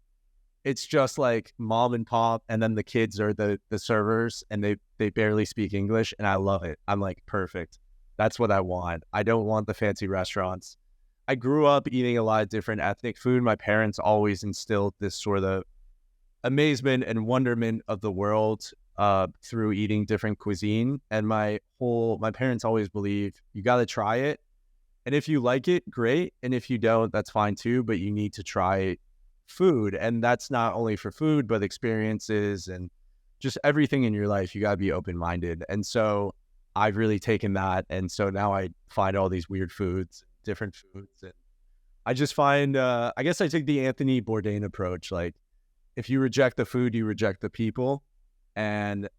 it's just like mom and pop, and then the kids are the servers, and they barely speak English, and I love it. I'm like, perfect. That's what I want. I don't want the fancy restaurants. I grew up eating a lot of different ethnic food. My parents always instilled this sort of amazement and wonderment of the world through eating different cuisine. And my parents always believe you got to try it. And if you like it, great. And if you don't, that's fine too. But you need to try food. And that's not only for food, but experiences and just everything in your life. You got to be open-minded. And so I've really taken that. And so now I find all these weird foods, different foods. And I just find, I guess I take the Anthony Bourdain approach. Like, if you reject the food, you reject the people. And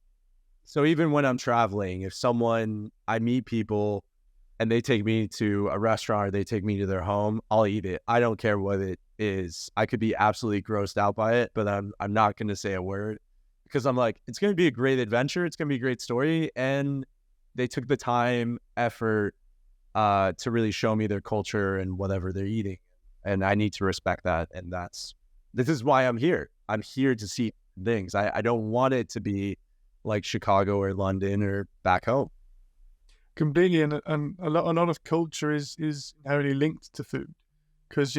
so even when I'm traveling, if I meet people and they take me to a restaurant or they take me to their home, I'll eat it. I don't care what it is. I could be absolutely grossed out by it, but I'm not going to say a word because I'm like, it's going to be a great adventure. It's going to be a great story. And they took the time, effort to really show me their culture and whatever they're eating. And I need to respect that. And this is why I'm here. I'm here to see things. I don't want it to be like Chicago or London or back home. Completely, and a lot of culture is inherently linked to food, because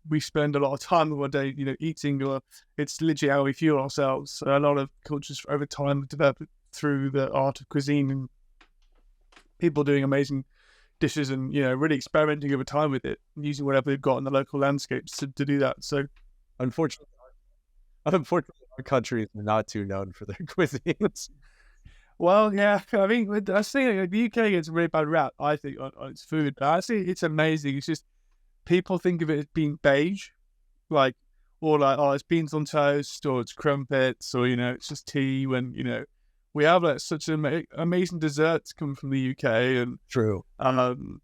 we spend a lot of time of our day eating, or it's literally how we fuel ourselves. So a lot of cultures over time have developed through the art of cuisine and people doing amazing dishes and really experimenting over time with it, using whatever they've got in the local landscapes to do that. So unfortunately our countries are not too known for their cuisines. Well, yeah, I mean, I think the UK gets a really bad rap, I think, on its food. But I think it's amazing. It's just people think of it as being beige, or it's beans on toast, or it's crumpets, or it's just tea. When we have such amazing desserts come from the UK, and true. I don't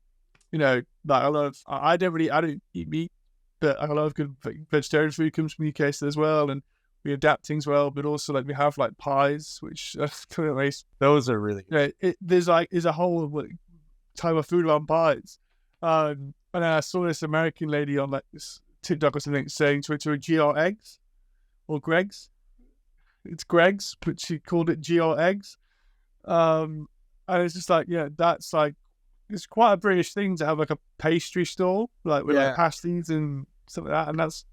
eat meat, but a lot of good vegetarian food comes from the UK as well, and we adapt things well, but also we have pies, which those are really good. There's a whole type of food around pies. And I saw this American lady on this TikTok or something saying to GR eggs or Greg's. It's Greg's, but she called it GR eggs. And it's just that's it's quite a British thing to have a pastry store with pasties and stuff like that, and that's.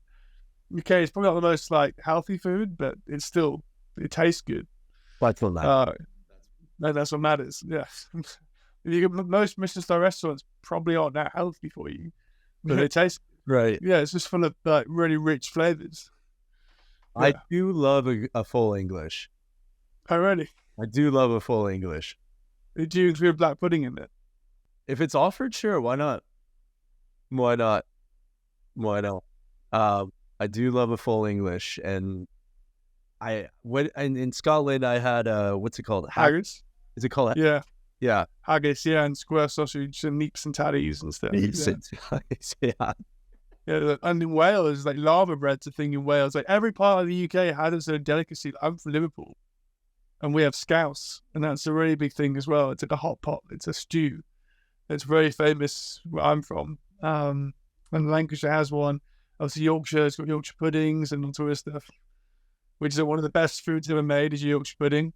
Okay, it's probably not the most healthy food, but it tastes good. That's what matters. That's what matters. Yeah, most Michelin star restaurants probably aren't that healthy for you, but they taste right. Yeah, it's just full of really rich flavors. Yeah. I do love a full English. Oh, really? I do love a full English. Do you include black pudding in it? If it's offered, sure. Why not? Why not? I do love a full English, and in Scotland I had what's it called? Haggis. Is it called? Yeah. Haggis, and square sausage and neeps and tatties and stuff. Yeah, and in Wales, lava bread's a thing in Wales. Every part of the UK has its own delicacy. I'm from Liverpool, and we have scouse, and that's a really big thing as well. It's a hot pot. It's a stew. It's very famous where I'm from. And Lancashire has one. Obviously, Yorkshire's got Yorkshire puddings and all sort of stuff, which is one of the best foods ever made is Yorkshire pudding.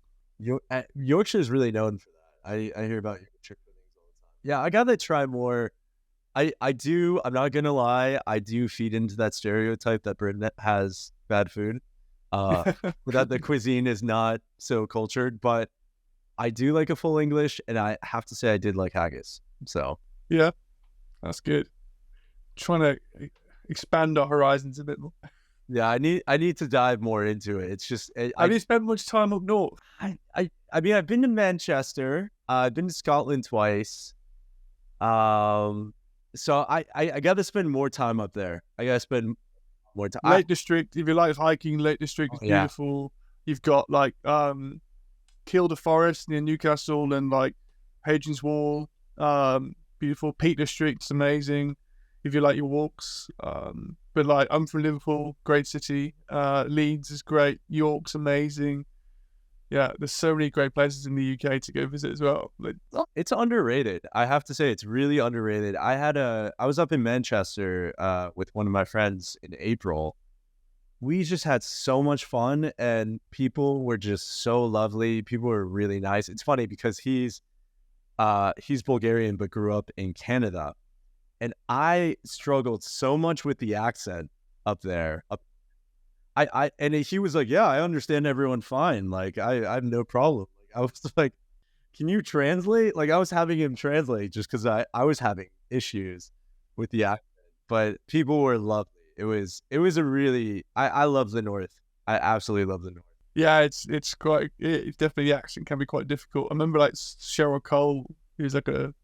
Yorkshire is really known for that. I hear about Yorkshire puddings all the time. Yeah, I gotta try more. I do. I'm not gonna lie. I do feed into that stereotype that Britain has bad food, that the cuisine is not so cultured. But I do like a full English, and I have to say I did like haggis. So yeah, that's good. Trying to expand our horizons a bit more. Yeah, I need to dive more into it. It's just have you spent much time up north? I mean, I've been to Manchester. I've been to Scotland twice. So I got to spend more time up there. I got to spend more time. Lake District, if you like hiking, Lake District is beautiful. You've got Kielder Forest near Newcastle and Hadrian's Wall. Beautiful. Peak District's amazing if you like your walks. But I'm from Liverpool, great city. Leeds is great. York's amazing. Yeah, there's so many great places in the UK to go visit as well. It's underrated. I have to say, it's really underrated. I was up in Manchester with one of my friends in April. We just had so much fun, and people were just so lovely. People were really nice. It's funny because he's Bulgarian but grew up in Canada, and I struggled so much with the accent up there. And he was like, "Yeah, I understand everyone fine. I have no problem." I was like, can you translate? Like, I was having him translate just because I was having issues with the accent, but people were lovely. It was a really, I love the North. I absolutely love the North. Yeah, it's definitely, the accent can be quite difficult. I remember like Cheryl Cole, who's like a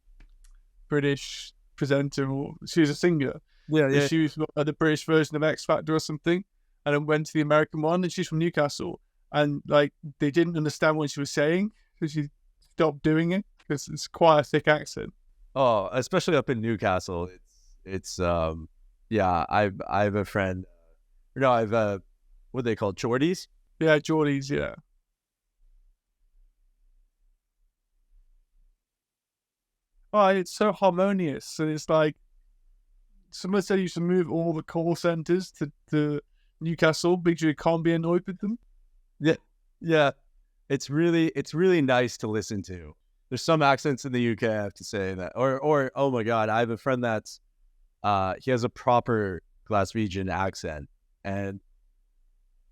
British presenter, or she was a singer. Yeah, And she was the British version of X Factor or something, and then went to the American one, and she's from Newcastle, and like they didn't understand what she was saying, so she stopped doing it because it's quite a thick accent. Oh, especially up in Newcastle, it's yeah. I have a friend. No, I've what are they called, Geordies? Yeah, Geordies, yeah. Oh, it's so harmonious, and it's like someone said you should move all the call centers to Newcastle because you can't be annoyed with them. Yeah, yeah. It's really nice to listen to. There's some accents in the UK, I have to say that, or oh my god, I have a friend that's he has a proper Glaswegian accent, and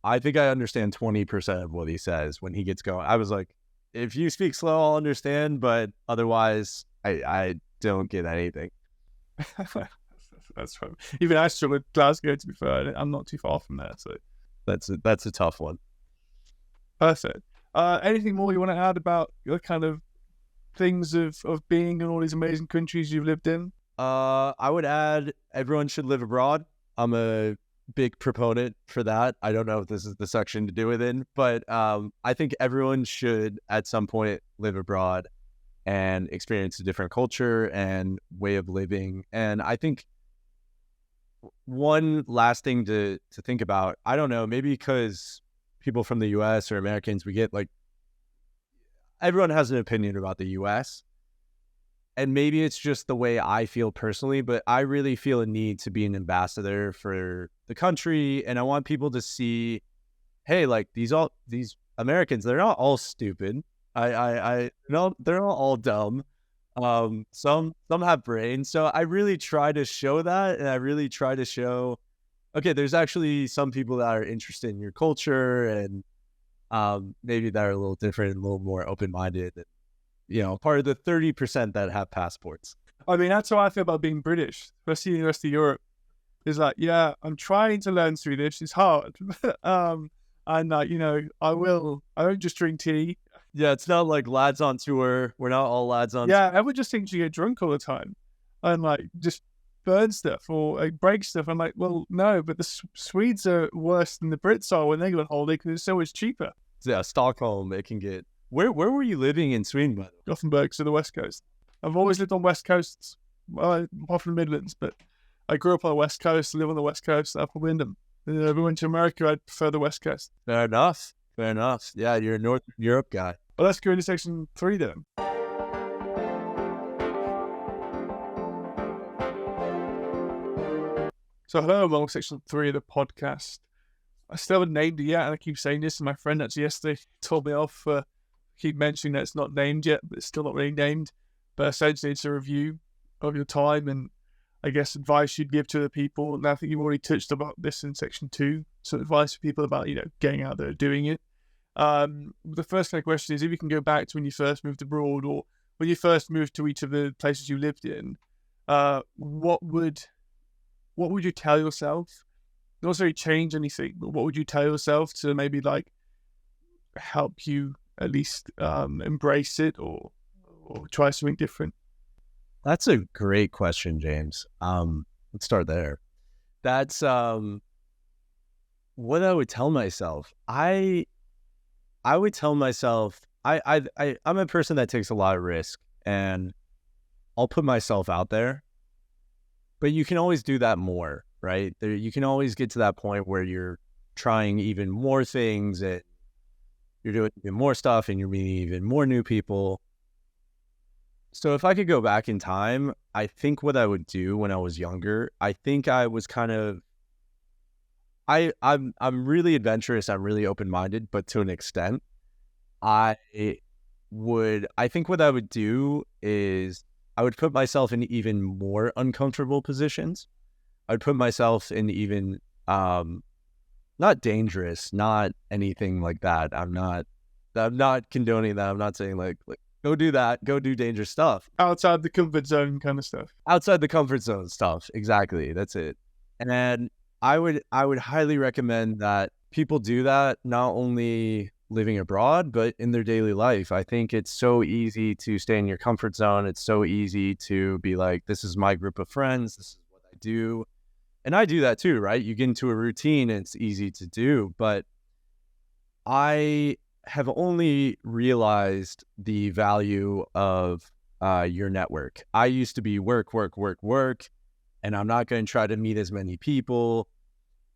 I think I understand 20% of what he says when he gets going. I was like, if you speak slow, I'll understand, but otherwise, I don't get anything. That's fun. Even I struggle with Glasgow, to be fair. I'm not too far from there, so That's a tough one. perfect. Anything more you want to add about your kind of things of being in all these amazing countries you've lived in? I would add everyone should live abroad. I'm a big proponent for that. I don't know if this is the section to do it in, but I think everyone should at some point live abroad and experience a different culture and way of living. And I think one last thing to think about, I don't know, maybe because people from the US or Americans, we get like, everyone has an opinion about the US. And maybe it's just the way I feel personally, but I really feel a need to be an ambassador for the country. And I want people to see, hey, like these Americans, they're not all stupid. I no, they're not all dumb. Some have brains. So I really try to show that, and I really try to show, okay, there's actually some people that are interested in your culture, and maybe that are a little different, a little more open-minded, and, you know, part of the 30% that have passports. I mean, that's how I feel about being British, especially in the rest of Europe. It's like, yeah, I'm trying to learn Swedish. It's hard. And you know, I don't just drink tea. Yeah, it's not like lads on tour. We're not all lads on Yeah, everyone just thinks you get drunk all the time and like just burn stuff or like, break stuff. I'm like, well, no, but the Swedes are worse than the Brits are when they go on holiday because it's so much cheaper. Yeah, Stockholm, it can get... Where were you living in Sweden, by the way? Gothenburg, so the West Coast. I've always lived on West Coasts, well, apart from the Midlands, but I grew up on the West Coast, live on the West Coast, up in Wyndham. And if we went to America, I'd prefer the West Coast. Fair enough. Yeah, you're a Northern Europe guy. Well, let's go into section 3 then. So hello, I'm on section 3 of the podcast. I still haven't named it yet, and I keep saying this, and my friend actually yesterday told me off for keep mentioning that it's not named yet, but it's still not really named. But essentially, it's a review of your time and I guess advice you'd give to other people. And I think you've already touched about this in section 2. So advice for people about, you know, getting out there, doing it. The first kind of question is if you can go back to when you first moved abroad or when you first moved to each of the places you lived in, what would you tell yourself? Not necessarily change anything, but what would you tell yourself to maybe like help you at least embrace it or try something different? That's a great question, James. Let's start there. That's what I would tell myself. I would tell myself I'm a person that takes a lot of risk, and I'll put myself out there. But you can always do that more, right? You can always get to that point where you're trying even more things, and you're doing even more stuff, and you're meeting even more new people. So if I could go back in time, I think what I would do when I was younger, I think I was kind of, I'm really adventurous. I'm really open-minded, but to an extent, I think what I would do is I would put myself in even more uncomfortable positions. I would put myself in even, not dangerous, not anything like that. I'm not condoning that. I'm not saying like Go do that. Go do dangerous stuff. Outside the comfort zone kind of stuff. Outside the comfort zone stuff. Exactly. That's it. And I would highly recommend that people do that, not only living abroad, but in their daily life. I think it's so easy to stay in your comfort zone. It's so easy to be like, this is my group of friends. This is what I do. And I do that too, right? You get into a routine and it's easy to do. But I have only realized the value of your network. I used to be work, and I'm not going to try to meet as many people.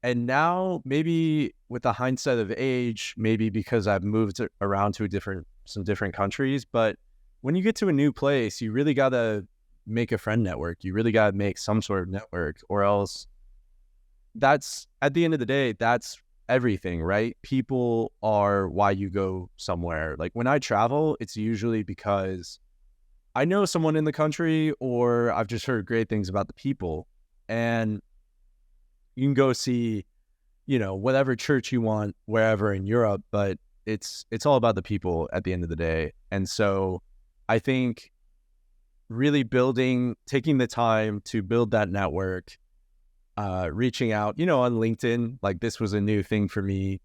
And now, maybe with the hindsight of age, maybe because I've moved around to some different countries, but when you get to a new place, you really got to make a friend network. You really got to make some sort of network, or else that's, at the end of the day, that's everything, right? People are why you go somewhere. Like when I travel, it's usually because I know someone in the country, or I've just heard great things about the people. And you can go see, whatever church you want, wherever in Europe, but it's all about the people at the end of the day. And so I think really taking the time to build that network, reaching out, on LinkedIn, like this was a new thing for me,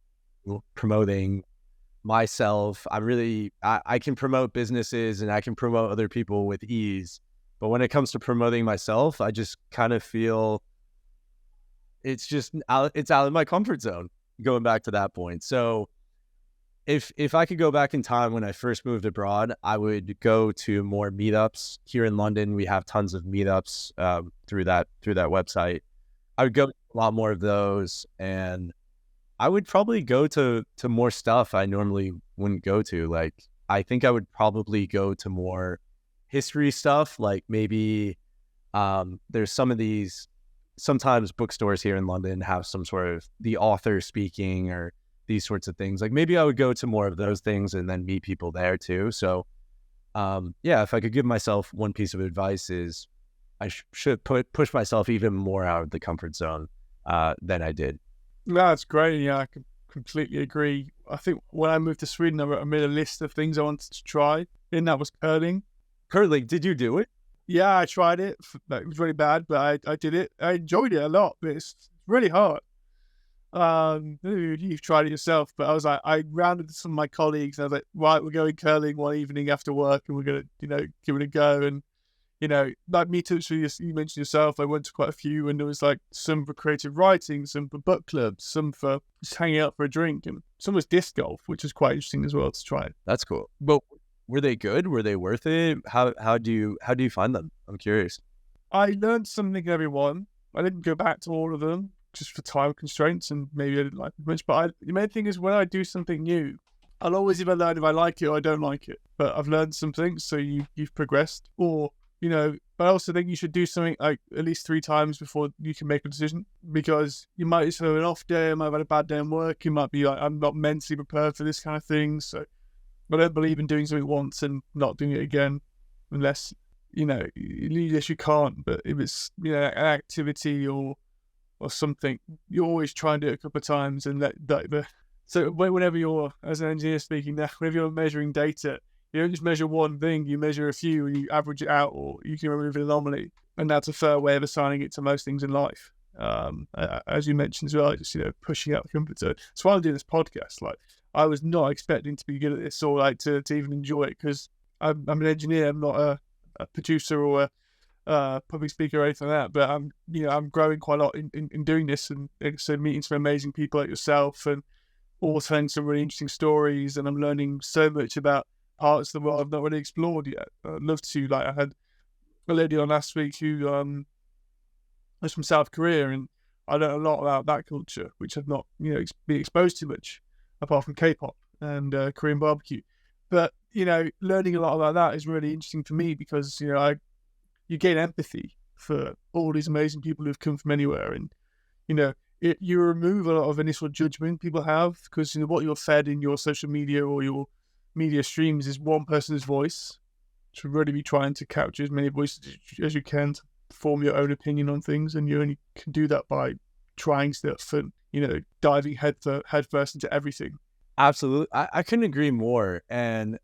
promoting myself. I can promote businesses and I can promote other people with ease. But when it comes to promoting myself, I just kind of feel it's out of my comfort zone, going back to that point. So if I could go back in time when I first moved abroad, I would go to more meetups. Here in London, we have tons of meetups through that website. I would go to a lot more of those, and I would probably go to more stuff I normally wouldn't go to. Like, I think I would probably go to more history stuff. Like maybe there's some of these, sometimes bookstores here in London have some sort of the author speaking or these sorts of things. Like maybe I would go to more of those things and then meet people there too. So if I could give myself one piece of advice, is I should push myself even more out of the comfort zone than I did. That's great. Yeah, I can completely agree. I think when I moved to Sweden, I made a list of things I wanted to try, and that was curling. Curling, did you do it? Yeah, I tried it. It was really bad, but I did it. I enjoyed it a lot, but it's really hard. You've tried it yourself, but I rounded some of my colleagues, and I was like, right, we're going curling one evening after work, and we're going to, give it a go. And, like meetups, you mentioned yourself, I went to quite a few, and there was like some for creative writing, some for book clubs, some for just hanging out for a drink, and some was disc golf, which is quite interesting as well to try. That's cool. But were they good? Were they worth it? How do you find them? I'm curious. I learned something every one. I didn't go back to all of them just for time constraints, and maybe I didn't like it much. But the main thing is, when I do something new, I'll always either learn if I like it or I don't like it. But I've learned something, so you've progressed. Or, but I also think you should do something like at least 3 times before you can make a decision, because you might just have an off day, you might have had a bad day at work, you might be like, I'm not mentally prepared for this kind of thing. So I don't believe in doing something once and not doing it again, unless, unless you can't. But if it's, an activity or something, you always try and do it a couple of times, and so whenever you're, as an engineer speaking now, whenever you're measuring data, you don't just measure one thing, you measure a few and you average it out, or you can remove an anomaly. And that's a fair way of assigning it to most things in life. As you mentioned as well, just, pushing out the comfort zone. That's why I'm doing this podcast. Like, I was not expecting to be good at this, or like to even enjoy it, because I'm an engineer. I'm not a producer or a public speaker or anything like that. But I'm growing quite a lot in doing this, and so meeting some amazing people like yourself, and all telling some really interesting stories. And I'm learning so much about parts of the world I've not really explored yet. I'd love to. Like, I had a lady on last week who was from South Korea, and I learned a lot about that culture, which I've not been exposed to much, apart from K-pop and Korean barbecue. But learning a lot about that is really interesting for me, because you gain empathy for all these amazing people who've come from anywhere, and you remove a lot of initial judgment people have, because what you're fed in your social media or your media streams is one person's voice. To really be trying to capture as many voices as you can to form your own opinion on things, and you only can do that by trying stuff and diving headfirst into everything. Absolutely. I couldn't agree more. And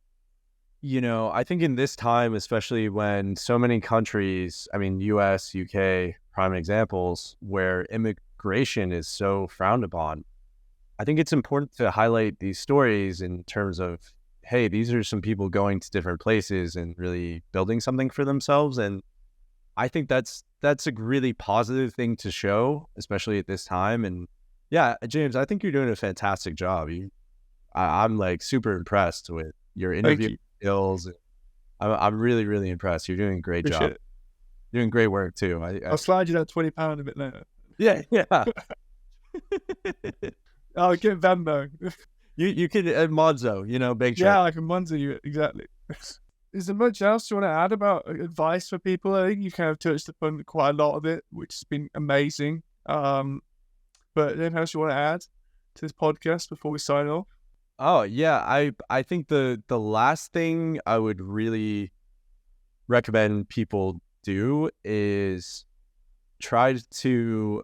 I think in this time, especially when so many countries, I mean, US, UK, prime examples, where immigration is so frowned upon, I think it's important to highlight these stories in terms of, hey, these are some people going to different places and really building something for themselves. And I think that's a really positive thing to show, especially at this time. And yeah, James, I think you're doing a fantastic job. I'm like super impressed with your Thank interview you. skills. I'm really, really impressed. You're doing a great Appreciate job. it. You're doing great work too. I'll slide you that £20 a bit later. Yeah. I'll get Venmo. You could at Monzo, big Yeah, I can monitor you exactly. Is there much else you want to add about advice for people? I think you kind of touched upon quite a lot of it, which has been amazing. But anything else you want to add to this podcast before we sign off? Oh yeah, I think the last thing I would really recommend people do is try to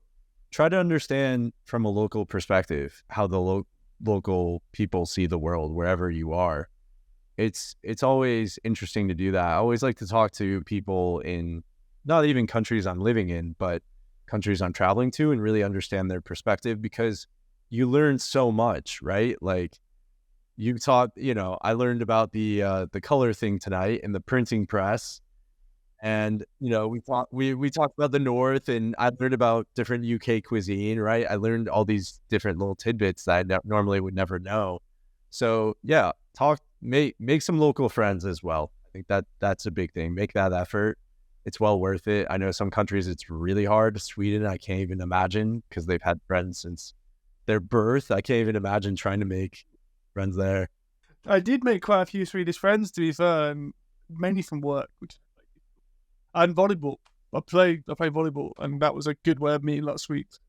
understand from a local perspective how the local people see the world wherever you are. It's always interesting to do that. I always like to talk to people in not even countries I'm living in, but countries I'm traveling to, and really understand their perspective, because you learn so much, right? Like you taught, I learned about the color thing tonight in the printing press. And, we talked about the North, and I learned about different UK cuisine, right? I learned all these different little tidbits that I normally would never know. So yeah, make some local friends as well. I think that's a big thing. Make that effort. It's well worth it. I know some countries it's really hard. Sweden, I can't even imagine, because they've had friends since their birth. I can't even imagine trying to make friends there. I did make quite a few Swedish friends, to be fair, mainly from work, and volleyball. I play volleyball, and that was a good way of meeting a lot of Swedes.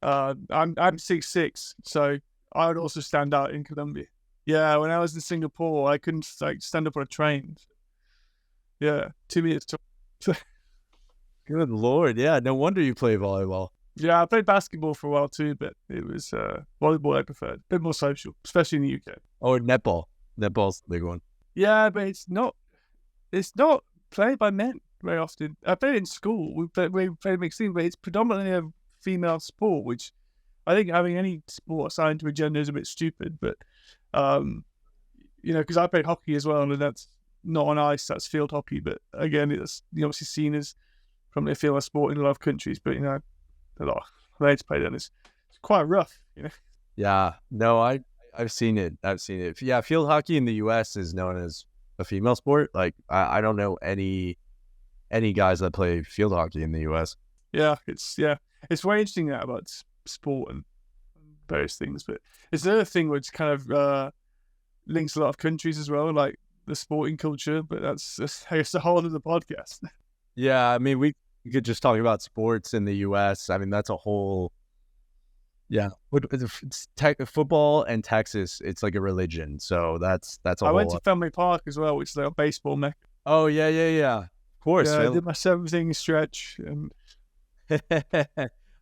I'm 6'6", so I would also stand out in Colombia. Yeah, when I was in Singapore, I couldn't stand up on a train. Yeah, 2 meters tall. Good Lord, yeah, no wonder you play volleyball. Yeah, I played basketball for a while too, but it was volleyball I preferred. A bit more social, especially in the UK. Or netball. Netball's the big one. Yeah, but it's not played by men very often. I played in school. We played mixed team, but it's predominantly a female sport, which I think having any sport assigned to a gender is a bit stupid. But because I played hockey as well, and that's not on ice, that's field hockey. But again, it's obviously seen as probably a female sport in a lot of countries. But a lot of ladies play that. It's quite rough, Yeah, no, I've seen it. Yeah, field hockey in the US is known as a female sport. Like I don't know any guys that play field hockey in the US. Yeah, it's very interesting that about sport and various things. But it's another thing which kind of links a lot of countries as well, like the sporting culture. But that's a whole other podcast. Yeah, I mean we could just talk about sports in the US. I mean that's a whole. Yeah, football and Texas, it's like a religion. So that's a whole. I went to Fenway Park as well, which is like a baseball mecca. Oh yeah. Of course. Yeah, I did my 7th stretch, and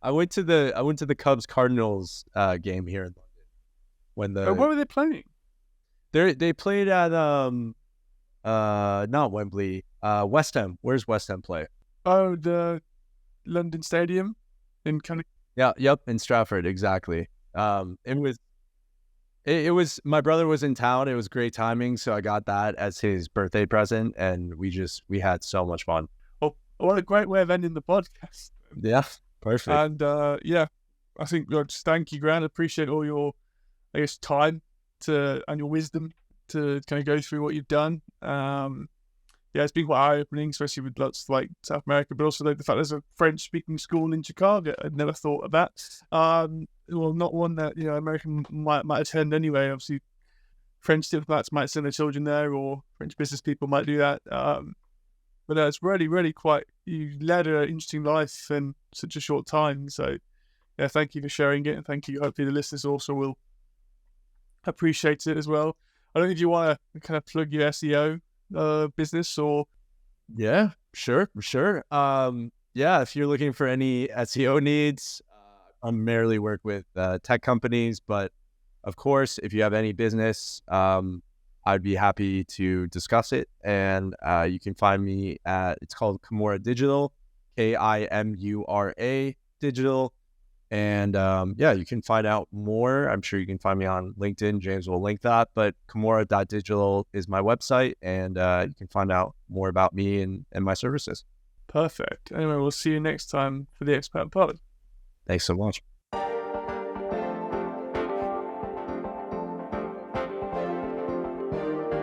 I went to the Cubs Cardinals game here in London. where were they playing? They played at not Wembley, West Ham. Where's West Ham play? Oh, the London Stadium in kind of. Yeah, yep, in Stratford, exactly. It was my brother was in town. It was great timing, so I got that as his birthday present, and we had so much fun. Oh, what a great way of ending the podcast. Yeah, perfect. And I think just thank you, Grant. I appreciate all your, time and your wisdom to kind of go through what you've done. It's been quite eye-opening, especially with lots like South America, but also like the fact there's a French-speaking school in Chicago. I'd never thought of that. Well, not one that American might attend anyway. Obviously, French diplomats might send their children there, or French business people might do that. But it's really, really you led an interesting life in such a short time. So, yeah, thank you for sharing it, and thank you. Hopefully, the listeners also will appreciate it as well. I don't know if you want to kind of plug your SEO business or. Yeah, sure. If you're looking for any SEO needs, I primarily work with tech companies, but of course, if you have any business, I I'd be happy to discuss it. And you can find me it's called Kimura Digital, Kimura Digital. And you can find out more. I'm sure you can find me on LinkedIn. James will link that. But Kimura.digital is my website, and you can find out more about me and my services. Perfect. Anyway, we'll see you next time for the Expat Pod. Thanks so much.